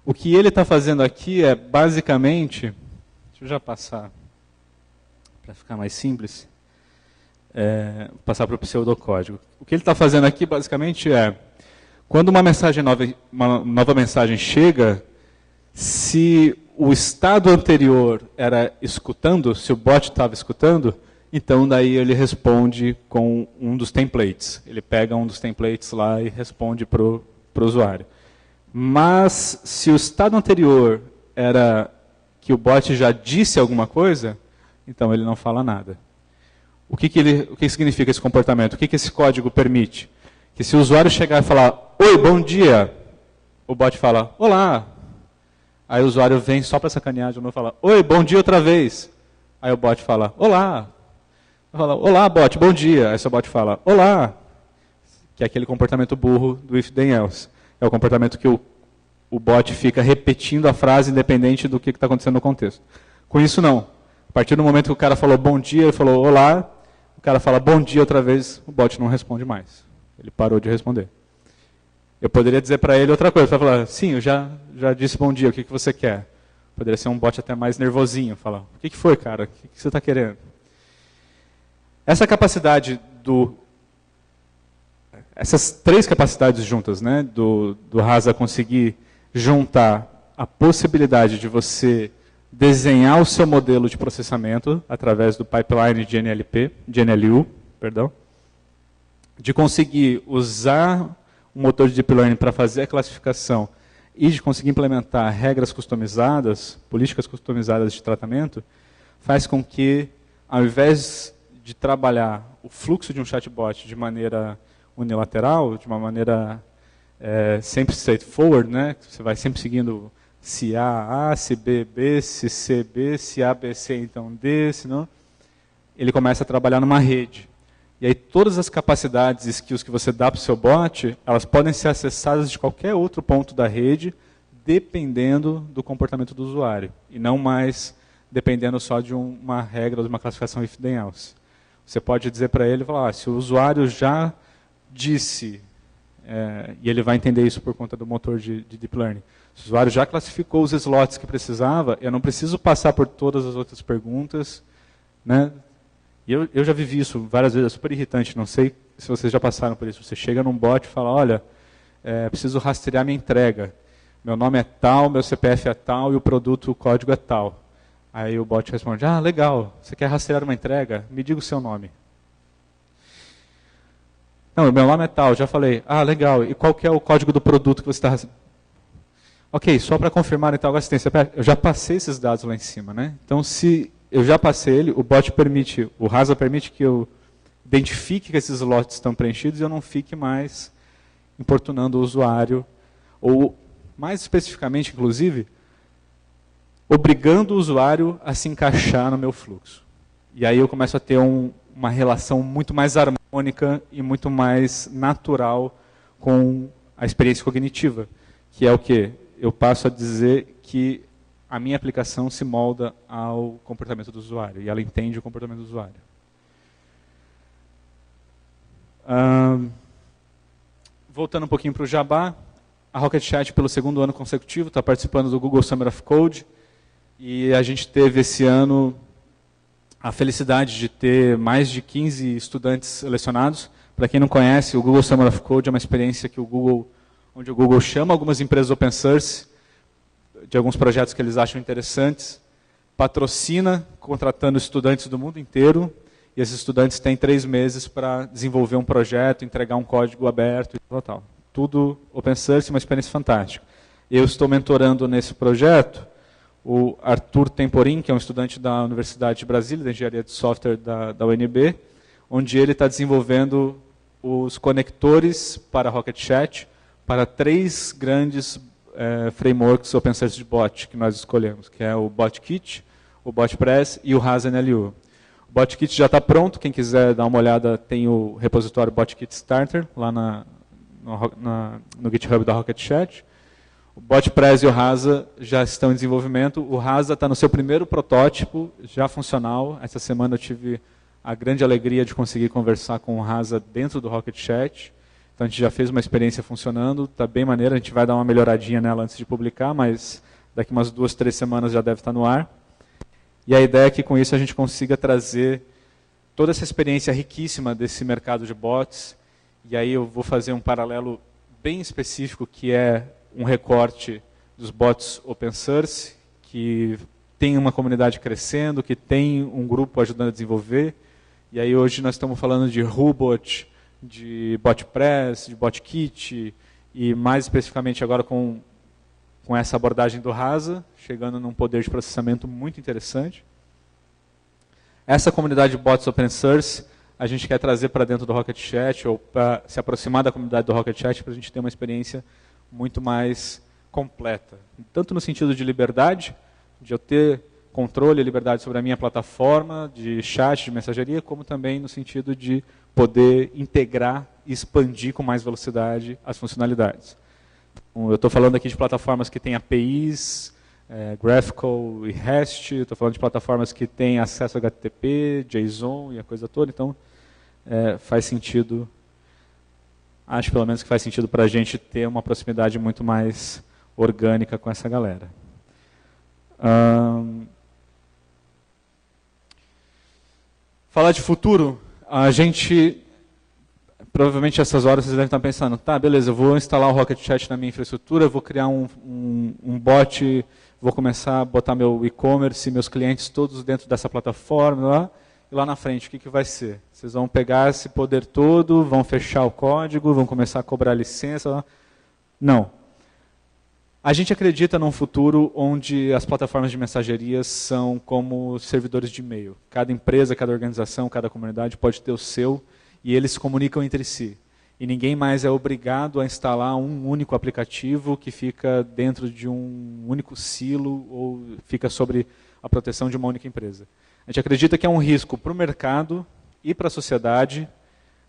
O que ele está fazendo aqui é basicamente, deixa eu já passar para ficar mais simples, passar para o pseudocódigo. O que ele está fazendo aqui basicamente é, quando uma nova mensagem chega, se o estado anterior era escutando, se o bot estava escutando, então daí ele responde com um dos templates. Ele pega um dos templates lá e responde para o usuário. Mas se o estado anterior era que o bot já disse alguma coisa, então ele não fala nada. O que significa esse comportamento? O que esse código permite? Que se o usuário chegar e falar, oi, bom dia, o bot fala, olá. Aí o usuário vem só para sacanear de novo e fala, oi, bom dia outra vez. Aí o bot fala, olá. Fala, olá, bot, bom dia. Aí seu bot fala, olá. Que é aquele comportamento burro do if then else. É o comportamento que o bot fica repetindo a frase independente do que está acontecendo no contexto. Com isso, não. A partir do momento que o cara falou bom dia, ele falou olá, o cara fala bom dia outra vez, o bot não responde mais. Ele parou de responder. Eu poderia dizer para ele outra coisa, para falar, sim, eu já disse bom dia, o que você quer? Poderia ser um bot até mais nervosinho, falar, o que foi, cara? O que você está querendo? Essa capacidade essas três capacidades juntas, né, do Rasa conseguir juntar a possibilidade de você desenhar o seu modelo de processamento através do pipeline de NLU, de conseguir usar um motor de deep learning para fazer a classificação e de conseguir implementar regras customizadas, políticas customizadas de tratamento, faz com que, ao invés de trabalhar o fluxo de um chatbot de maneira unilateral, de uma maneira sempre straightforward, né? Você vai sempre seguindo se A, se B, B, se C, B, se A, B, C, então D, senão ele começa a trabalhar numa rede. E aí todas as capacidades e skills que você dá para o seu bot, elas podem ser acessadas de qualquer outro ponto da rede, dependendo do comportamento do usuário, e não mais dependendo só de uma regra ou de uma classificação if then else. Você pode dizer para ele, falar, se o usuário já disse, e ele vai entender isso por conta do motor de Deep Learning, se o usuário já classificou os slots que precisava, eu não preciso passar por todas as outras perguntas, né? E eu já vivi isso várias vezes, é super irritante, não sei se vocês já passaram por isso. Você chega num bot e fala, olha, preciso rastrear minha entrega. Meu nome é tal, meu CPF é tal e o produto, o código é tal. Aí o bot responde, legal, você quer rastrear uma entrega? Me diga o seu nome. Não, meu nome é tal, já falei. Legal, e qual que é o código do produto que você está rastreando? Ok, só para confirmar então a assistência, eu já passei esses dados lá em cima, né? Então, se eu já passei ele, o Rasa permite que eu identifique que esses slots estão preenchidos e eu não fique mais importunando o usuário, ou mais especificamente, inclusive, obrigando o usuário a se encaixar no meu fluxo. E aí eu começo a ter uma relação muito mais harmônica e muito mais natural com a experiência cognitiva, que é o quê? Eu passo a dizer que a minha aplicação se molda ao comportamento do usuário, e ela entende o comportamento do usuário. Voltando um pouquinho para o Jabá, a Rocket Chat, pelo segundo ano consecutivo, está participando do Google Summer of Code, e a gente teve esse ano a felicidade de ter mais de 15 estudantes selecionados. Para quem não conhece, o Google Summer of Code é uma experiência onde o Google chama algumas empresas open source, de alguns projetos que eles acham interessantes, patrocina, contratando estudantes do mundo inteiro, e esses estudantes têm 3 meses para desenvolver um projeto, entregar um código aberto e tal. Tudo open source, uma experiência fantástica. Eu estou mentorando nesse projeto o Arthur Temporin, que é um estudante da Universidade de Brasília, da Engenharia de Software da UNB, onde ele está desenvolvendo os conectores para Rocket Chat para 3 grandes frameworks open source de bot que nós escolhemos, que é o BotKit, o BotPress e o Rasa NLU. O BotKit já está pronto, quem quiser dar uma olhada tem o repositório BotKit Starter lá no GitHub da Rocket Chat. O BotPress e o Rasa já estão em desenvolvimento. O Rasa está no seu primeiro protótipo, já funcional. Essa semana eu tive a grande alegria de conseguir conversar com o Rasa dentro do Rocket Chat. Então a gente já fez uma experiência funcionando, está bem maneira, a gente vai dar uma melhoradinha nela antes de publicar, mas daqui umas 2, 3 semanas já deve estar no ar. E a ideia é que com isso a gente consiga trazer toda essa experiência riquíssima desse mercado de bots. E aí eu vou fazer um paralelo bem específico, que é um recorte dos bots open source, que tem uma comunidade crescendo, que tem um grupo ajudando a desenvolver. E aí hoje nós estamos falando de Rubot, de BotPress, de BotKit, e mais especificamente agora com essa abordagem do Rasa, chegando num poder de processamento muito interessante. Essa comunidade de bots open source, a gente quer trazer para dentro do Rocket Chat, ou para se aproximar da comunidade do Rocket Chat, para a gente ter uma experiência muito mais completa. Tanto no sentido de liberdade, de eu ter controle e liberdade sobre a minha plataforma de chat, de mensageria, como também no sentido de poder integrar e expandir com mais velocidade as funcionalidades. Eu estou falando aqui de plataformas que têm APIs, Graphical e REST, estou falando de plataformas que têm acesso a HTTP, JSON e a coisa toda, então faz sentido, acho pelo menos que faz sentido para a gente ter uma proximidade muito mais orgânica com essa galera. Falar de futuro, a gente, provavelmente essas horas vocês devem estar pensando, tá, beleza, eu vou instalar o Rocket Chat na minha infraestrutura, vou criar um bot, vou começar a botar meu e-commerce, meus clientes todos dentro dessa plataforma, e lá na frente, o que vai ser? Vocês vão pegar esse poder todo, vão fechar o código, vão começar a cobrar licença? Não. A gente acredita num futuro onde as plataformas de mensageria são como servidores de e-mail. Cada empresa, cada organização, cada comunidade pode ter o seu e eles se comunicam entre si. E ninguém mais é obrigado a instalar um único aplicativo que fica dentro de um único silo ou fica sobre a proteção de uma única empresa. A gente acredita que é um risco para o mercado e para a sociedade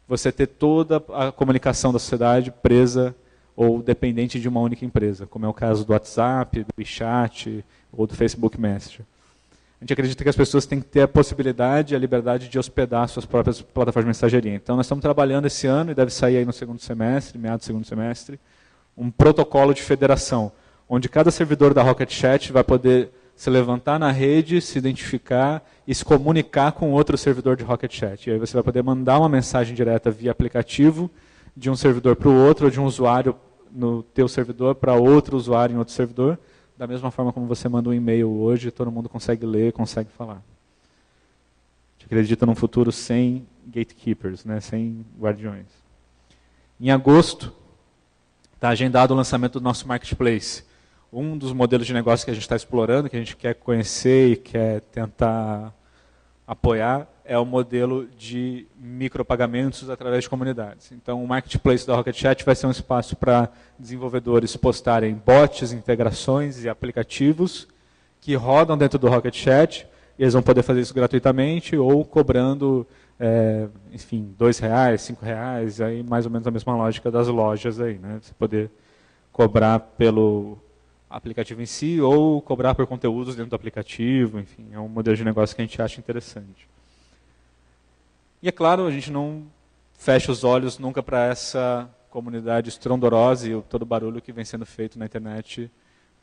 você ter toda a comunicação da sociedade presa ou dependente de uma única empresa, como é o caso do WhatsApp, do WeChat ou do Facebook Messenger. A gente acredita que as pessoas têm que ter a possibilidade e a liberdade de hospedar suas próprias plataformas de mensageria. Então, nós estamos trabalhando esse ano, e deve sair aí no segundo semestre, meados do segundo semestre, um protocolo de federação, onde cada servidor da Rocket Chat vai poder se levantar na rede, se identificar e se comunicar com outro servidor de Rocket Chat. E aí você vai poder mandar uma mensagem direta via aplicativo, de um servidor para o outro, ou de um usuário no teu servidor para outro usuário em outro servidor, da mesma forma como você manda um e-mail hoje, todo mundo consegue ler, consegue falar. A gente acredita num futuro sem gatekeepers, né, sem guardiões. Em agosto, está agendado o lançamento do nosso marketplace. Um dos modelos de negócio que a gente está explorando, que a gente quer conhecer e quer tentar apoiar, é o modelo de micropagamentos através de comunidades. Então, o Marketplace da Rocket Chat vai ser um espaço para desenvolvedores postarem bots, integrações e aplicativos que rodam dentro do Rocket Chat. E eles vão poder fazer isso gratuitamente ou cobrando, enfim, R$2, R$5, aí mais ou menos a mesma lógica das lojas aí, né? Você poder cobrar pelo aplicativo em si ou cobrar por conteúdos dentro do aplicativo, enfim, é um modelo de negócio que a gente acha interessante. E é claro, a gente não fecha os olhos nunca para essa comunidade estrondorosa e todo o barulho que vem sendo feito na internet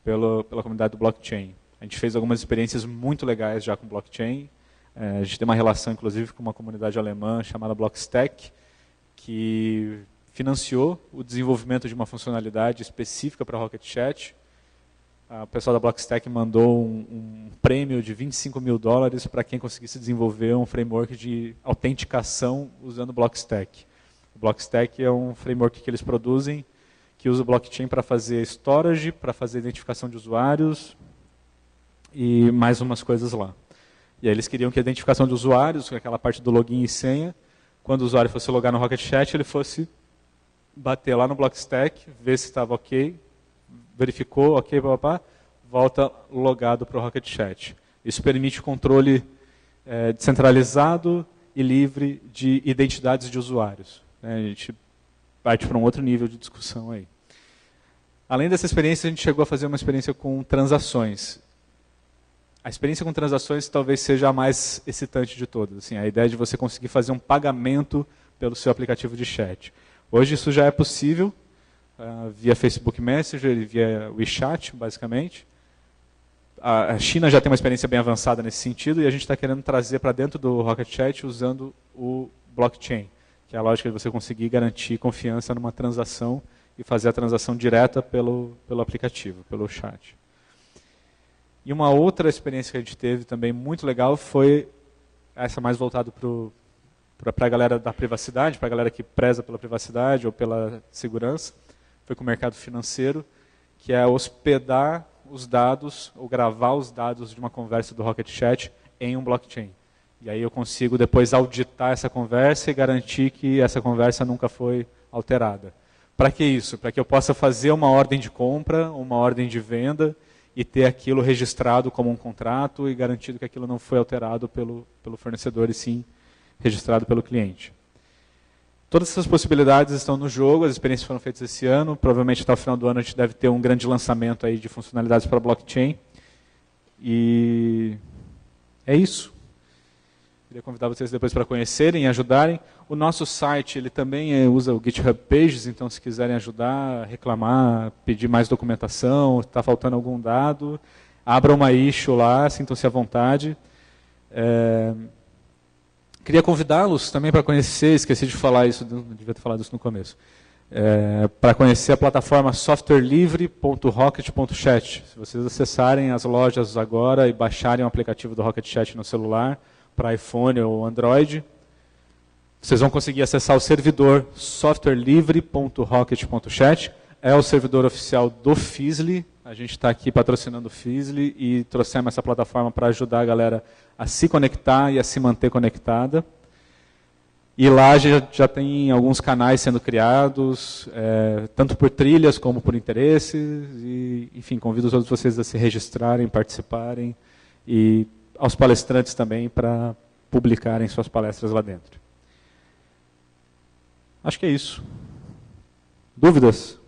pela comunidade do blockchain. A gente fez algumas experiências muito legais já com blockchain. A gente tem uma relação, inclusive, com uma comunidade alemã chamada Blockstack, que financiou o desenvolvimento de uma funcionalidade específica para Rocket Chat. O pessoal da Blockstack mandou um prêmio de $25 mil para quem conseguisse desenvolver um framework de autenticação usando o Blockstack. O Blockstack é um framework que eles produzem, que usa o blockchain para fazer storage, para fazer identificação de usuários e mais umas coisas lá. E aí eles queriam que a identificação de usuários, aquela parte do login e senha, quando o usuário fosse logar no Rocket Chat, ele fosse bater lá no Blockstack, ver se estava ok, verificou, ok, papapá, volta logado para o Rocket Chat. Isso permite o controle descentralizado e livre de identidades de usuários. A gente parte para um outro nível de discussão aí. Além dessa experiência, a gente chegou a fazer uma experiência com transações. A experiência com transações talvez seja a mais excitante de todas. Assim, a ideia de você conseguir fazer um pagamento pelo seu aplicativo de chat. Hoje isso já é possível, via Facebook Messenger e via WeChat, basicamente. A China já tem uma experiência bem avançada nesse sentido e a gente está querendo trazer para dentro do Rocket Chat usando o blockchain, que é a lógica de você conseguir garantir confiança numa transação e fazer a transação direta pelo aplicativo, pelo chat. E uma outra experiência que a gente teve também muito legal foi essa mais voltada para a galera da privacidade, para a galera que preza pela privacidade ou pela segurança, foi com o mercado financeiro, que é hospedar os dados, ou gravar os dados de uma conversa do Rocket Chat em um blockchain. E aí eu consigo depois auditar essa conversa e garantir que essa conversa nunca foi alterada. Para que isso? Para que eu possa fazer uma ordem de compra, uma ordem de venda, e ter aquilo registrado como um contrato e garantido que aquilo não foi alterado pelo fornecedor e sim registrado pelo cliente. Todas essas possibilidades estão no jogo, as experiências foram feitas esse ano, provavelmente até o final do ano a gente deve ter um grande lançamento aí de funcionalidades para blockchain. E é isso. Queria convidar vocês depois para conhecerem e ajudarem. O nosso site ele também usa o GitHub Pages, então se quiserem ajudar, reclamar, pedir mais documentação, está faltando algum dado, abram uma issue lá, sintam-se à vontade. Queria convidá-los também para conhecer, esqueci de falar isso, não devia ter falado isso no começo, para conhecer a plataforma softwarelivre.rocket.chat. Se vocês acessarem as lojas agora e baixarem o aplicativo do Rocket Chat no celular, para iPhone ou Android, vocês vão conseguir acessar o servidor softwarelivre.rocket.chat. É o servidor oficial do Fizzly. A gente está aqui patrocinando o Fizzly e trouxemos essa plataforma para ajudar a galera a se conectar e a se manter conectada. E lá já tem alguns canais sendo criados, tanto por trilhas como por interesses. E, enfim, convido todos vocês a se registrarem, participarem e aos palestrantes também para publicarem suas palestras lá dentro. Acho que é isso. Dúvidas?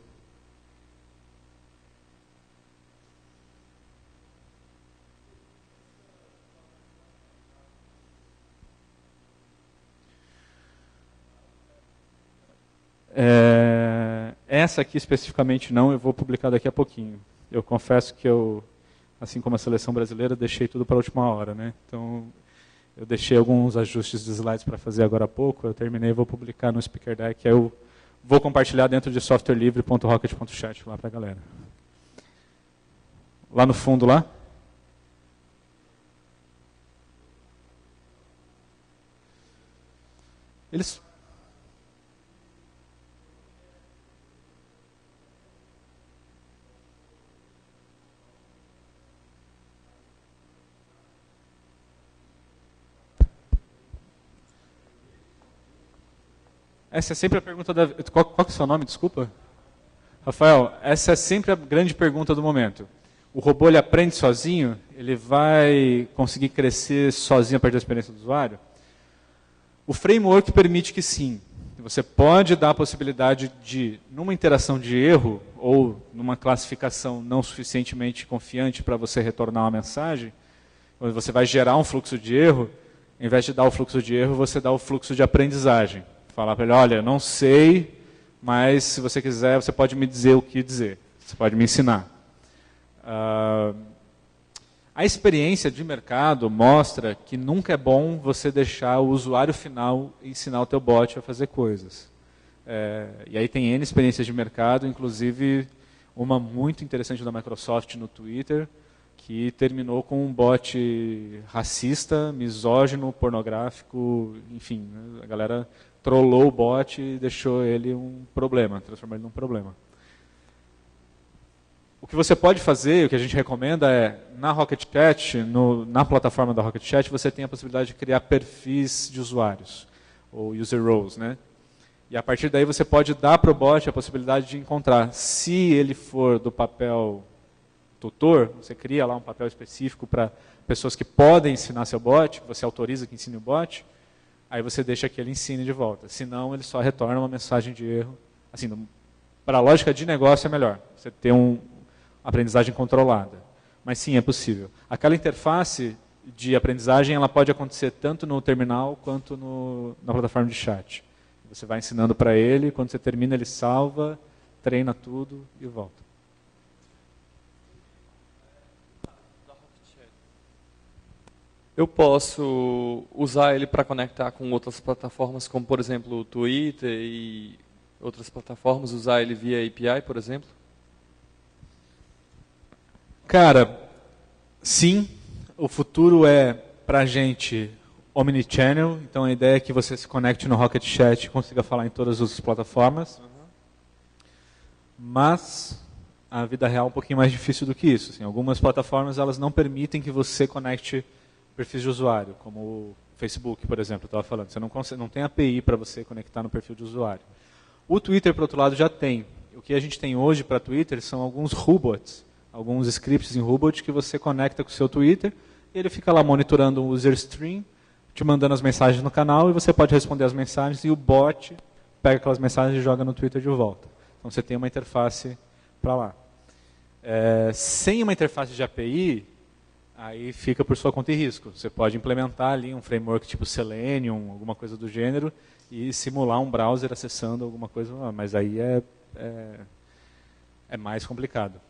Essa aqui especificamente não, eu vou publicar daqui a pouquinho. Eu confesso que eu, assim como a seleção brasileira, deixei tudo para a última hora, né? Então, eu deixei alguns ajustes de slides para fazer agora há pouco, eu terminei e vou publicar no Speaker Deck, aí eu vou compartilhar dentro de softwarelivre.rocket.chat lá para a galera. Lá no fundo, lá. Eles... Essa é sempre a pergunta da... Qual que é o seu nome, desculpa? Rafael, essa é sempre a grande pergunta do momento. O robô ele aprende sozinho? Ele vai conseguir crescer sozinho a partir da experiência do usuário? O framework permite que sim. Você pode dar a possibilidade de, numa interação de erro, ou numa classificação não suficientemente confiante para você retornar uma mensagem, onde você vai gerar um fluxo de erro, em vez de dar o fluxo de erro, você dá o fluxo de aprendizagem. Falar para ele, olha, eu não sei, mas se você quiser, você pode me dizer o que dizer. Você pode me ensinar. A experiência de mercado mostra que nunca é bom você deixar o usuário final ensinar o teu bot a fazer coisas. E aí tem N experiências de mercado, inclusive uma muito interessante da Microsoft no Twitter, que terminou com um bot racista, misógino, pornográfico, enfim, a galera trollou o bot e deixou ele um problema, transformou ele num problema. O que você pode fazer, o que a gente recomenda é, na Rocket Chat, na plataforma da Rocket Chat, você tem a possibilidade de criar perfis de usuários. ou user roles, né? E a partir daí você pode dar para o bot a possibilidade de encontrar. Se ele for do papel tutor, você cria lá um papel específico para pessoas que podem ensinar seu bot, você autoriza que ensine o bot, aí você deixa que ele ensine de volta. Senão, ele só retorna uma mensagem de erro. Assim, para a lógica de negócio é melhor, você ter uma aprendizagem controlada. Mas sim, é possível. Aquela interface de aprendizagem ela pode acontecer tanto no terminal quanto na plataforma de chat. Você vai ensinando para ele, quando você termina ele salva, treina tudo e volta. Eu posso usar ele para conectar com outras plataformas, como por exemplo o Twitter e outras plataformas, usar ele via API, por exemplo? Cara, sim, o futuro é para a gente omnichannel, então a ideia é que você se conecte no Rocket Chat e consiga falar em todas as plataformas. Mas a vida real é um pouquinho mais difícil do que isso. Assim, algumas plataformas elas não permitem que você conecte perfis de usuário, como o Facebook, por exemplo, eu estava falando. Você não tem API para você conectar no perfil de usuário. O Twitter, por outro lado, já tem. O que a gente tem hoje para Twitter são alguns robots, alguns scripts em robot que você conecta com o seu Twitter e ele fica lá monitorando o user stream, te mandando as mensagens no canal e você pode responder as mensagens e o bot pega aquelas mensagens e joga no Twitter de volta. Então você tem uma interface para lá. Sem uma interface de API, aí fica por sua conta e risco. Você pode implementar ali um framework tipo Selenium, alguma coisa do gênero, e simular um browser acessando alguma coisa, mas aí é mais complicado.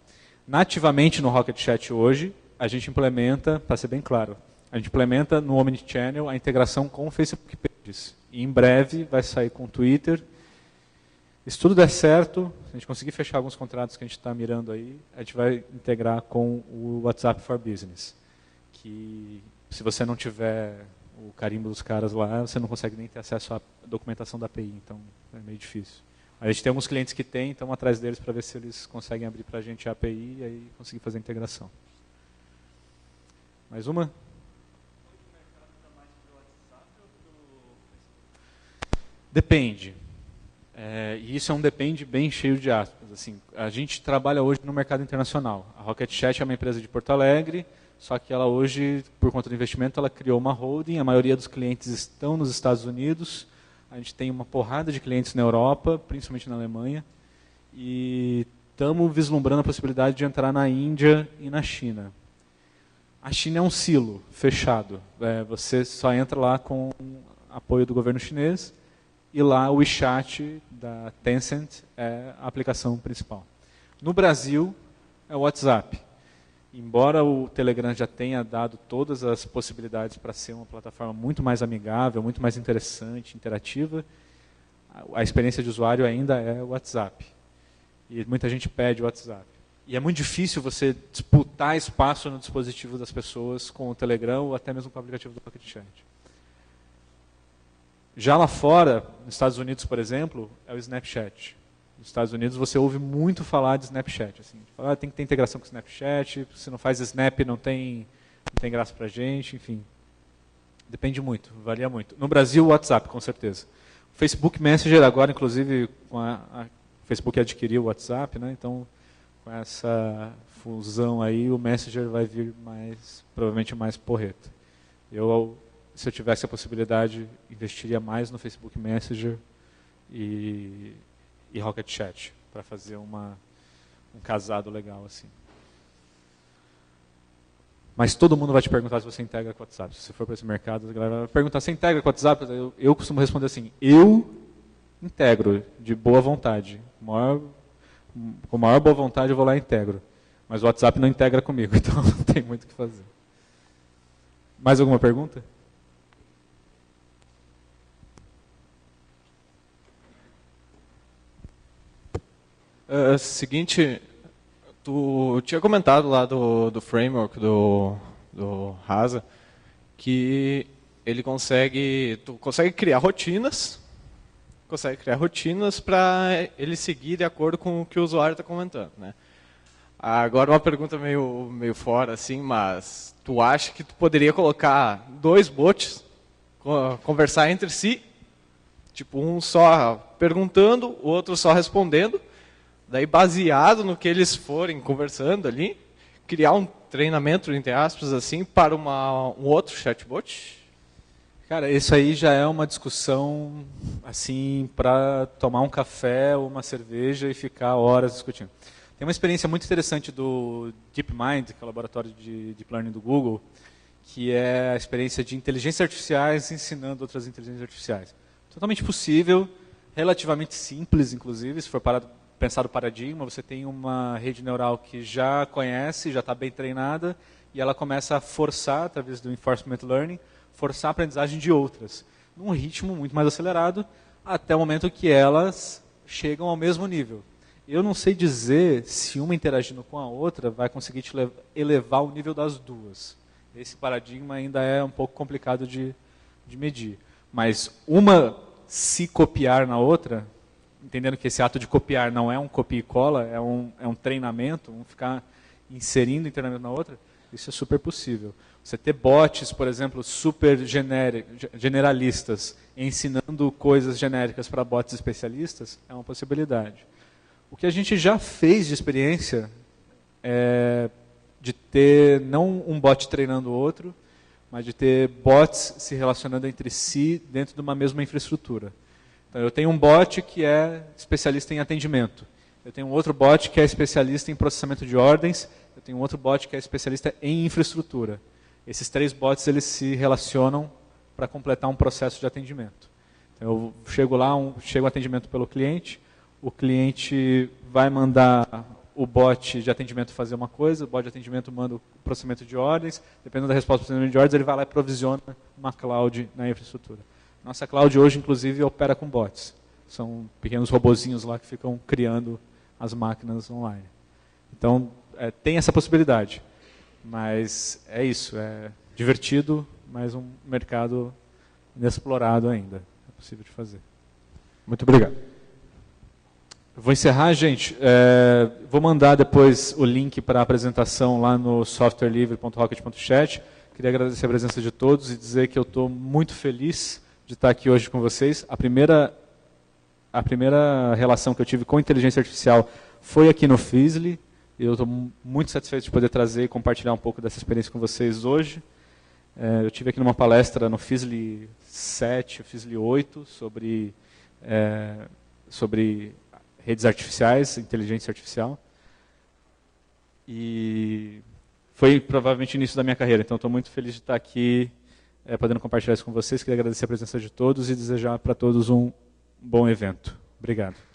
Nativamente no Rocket Chat hoje, a gente implementa, para ser bem claro, a gente implementa no Omnichannel a integração com o Facebook Pages. E em breve vai sair com o Twitter. Se tudo der certo, se a gente conseguir fechar alguns contratos que a gente está mirando aí, a gente vai integrar com o WhatsApp for Business. Que se você não tiver o carimbo dos caras lá, você não consegue nem ter acesso à documentação da API, então é meio difícil. A gente tem alguns clientes que têm, então atrás deles para ver se eles conseguem abrir para a gente a API e aí conseguir fazer a integração. Mais uma? Depende. E isso é um depende bem cheio de aspas. Assim, a gente trabalha hoje no mercado internacional. A Rocket Chat é uma empresa de Porto Alegre, só que ela hoje, por conta do investimento, ela criou uma holding. A maioria dos clientes estão nos Estados Unidos. A gente tem uma porrada de clientes na Europa, principalmente na Alemanha. E estamos vislumbrando a possibilidade de entrar na Índia e na China. A China é um silo fechado. Você só entra lá com apoio do governo chinês. E lá o WeChat da Tencent é a aplicação principal. No Brasil, é o WhatsApp. Embora o Telegram já tenha dado todas as possibilidades para ser uma plataforma muito mais amigável, muito mais interessante, interativa, a experiência de usuário ainda é o WhatsApp. E muita gente pede o WhatsApp. E é muito difícil você disputar espaço no dispositivo das pessoas com o Telegram ou até mesmo com o aplicativo do Pocket Chat. Já lá fora, nos Estados Unidos, por exemplo, é o Snapchat. Nos Estados Unidos você ouve muito falar de Snapchat. Assim, tem que ter integração com o Snapchat, se não faz Snap não tem graça pra gente, enfim. Depende muito, varia muito. No Brasil, o WhatsApp, com certeza. O Facebook Messenger agora, inclusive, o Facebook adquiriu o WhatsApp, né? Então, com essa fusão aí, o Messenger vai vir provavelmente mais porreta. Se eu tivesse a possibilidade, investiria mais no Facebook Messenger e Rocket Chat, para fazer um casado legal assim. Mas todo mundo vai te perguntar se você integra com o WhatsApp. Se você for para esse mercado, a galera vai perguntar, você integra com o WhatsApp? Eu costumo responder assim, eu integro, de boa vontade. Com maior boa vontade eu vou lá e integro. Mas o WhatsApp não integra comigo, então não tem muito o que fazer. Mais alguma pergunta? Seguinte, tu tinha comentado lá do framework do Rasa que tu consegue criar rotinas para ele seguir de acordo com o que o usuário está comentando, né? Agora uma pergunta meio fora assim, mas tu acha que tu poderia colocar dois bots conversar entre si Tipo, um só perguntando, o outro só respondendo. Daí, baseado no que eles forem conversando ali, criar um treinamento, entre aspas, assim, para um outro chatbot? Cara, isso aí já é uma discussão assim para tomar um café ou uma cerveja e ficar horas discutindo. Tem uma experiência muito interessante do DeepMind, que é o laboratório de Deep Learning do Google, que é a experiência de inteligências artificiais ensinando outras inteligências artificiais. Totalmente possível, relativamente simples, inclusive, se for pensar o paradigma, você tem uma rede neural que já conhece, já está bem treinada, e ela começa a forçar, através do Reinforcement Learning, forçar a aprendizagem de outras, num ritmo muito mais acelerado, até o momento que elas chegam ao mesmo nível. Eu não sei dizer se uma interagindo com a outra vai conseguir te elevar o nível das duas. Esse paradigma ainda é um pouco complicado de medir. Mas uma se copiar na outra, entendendo que esse ato de copiar não é um copia e cola, é um treinamento, ficar inserindo treinamento na outra, isso é super possível. Você ter bots, por exemplo, super generalistas, ensinando coisas genéricas para bots especialistas, é uma possibilidade. O que a gente já fez de experiência é de ter não um bot treinando o outro, mas de ter bots se relacionando entre si dentro de uma mesma infraestrutura. Então, eu tenho um bot que é especialista em atendimento. Eu tenho um outro bot que é especialista em processamento de ordens. Eu tenho um outro bot que é especialista em infraestrutura. Esses 3 bots eles se relacionam para completar um processo de atendimento. Então, eu chego lá, chego atendimento pelo cliente, o cliente vai mandar o bot de atendimento fazer uma coisa, o bot de atendimento manda o processamento de ordens, dependendo da resposta do processamento de ordens, ele vai lá e provisiona uma cloud na infraestrutura. Nossa cloud hoje, inclusive, opera com bots. São pequenos robozinhos lá que ficam criando as máquinas online. Então, tem essa possibilidade. Mas é isso, é divertido, mas um mercado inexplorado ainda. É possível de fazer. Muito obrigado. Eu vou encerrar, gente. Vou mandar depois o link para a apresentação lá no softwarelivre.rocket.chat. Queria agradecer a presença de todos e dizer que eu estou muito feliz de estar aqui hoje com vocês. A primeira relação que eu tive com inteligência artificial foi aqui no Fizzly. Eu estou muito satisfeito de poder trazer e compartilhar um pouco dessa experiência com vocês hoje. Eu estive aqui numa palestra no Fizzly 7, Fizzly 8, sobre redes artificiais, inteligência artificial. E foi provavelmente o início da minha carreira, então estou muito feliz de estar aqui podendo compartilhar isso com vocês. Queria agradecer a presença de todos e desejar para todos um bom evento. Obrigado.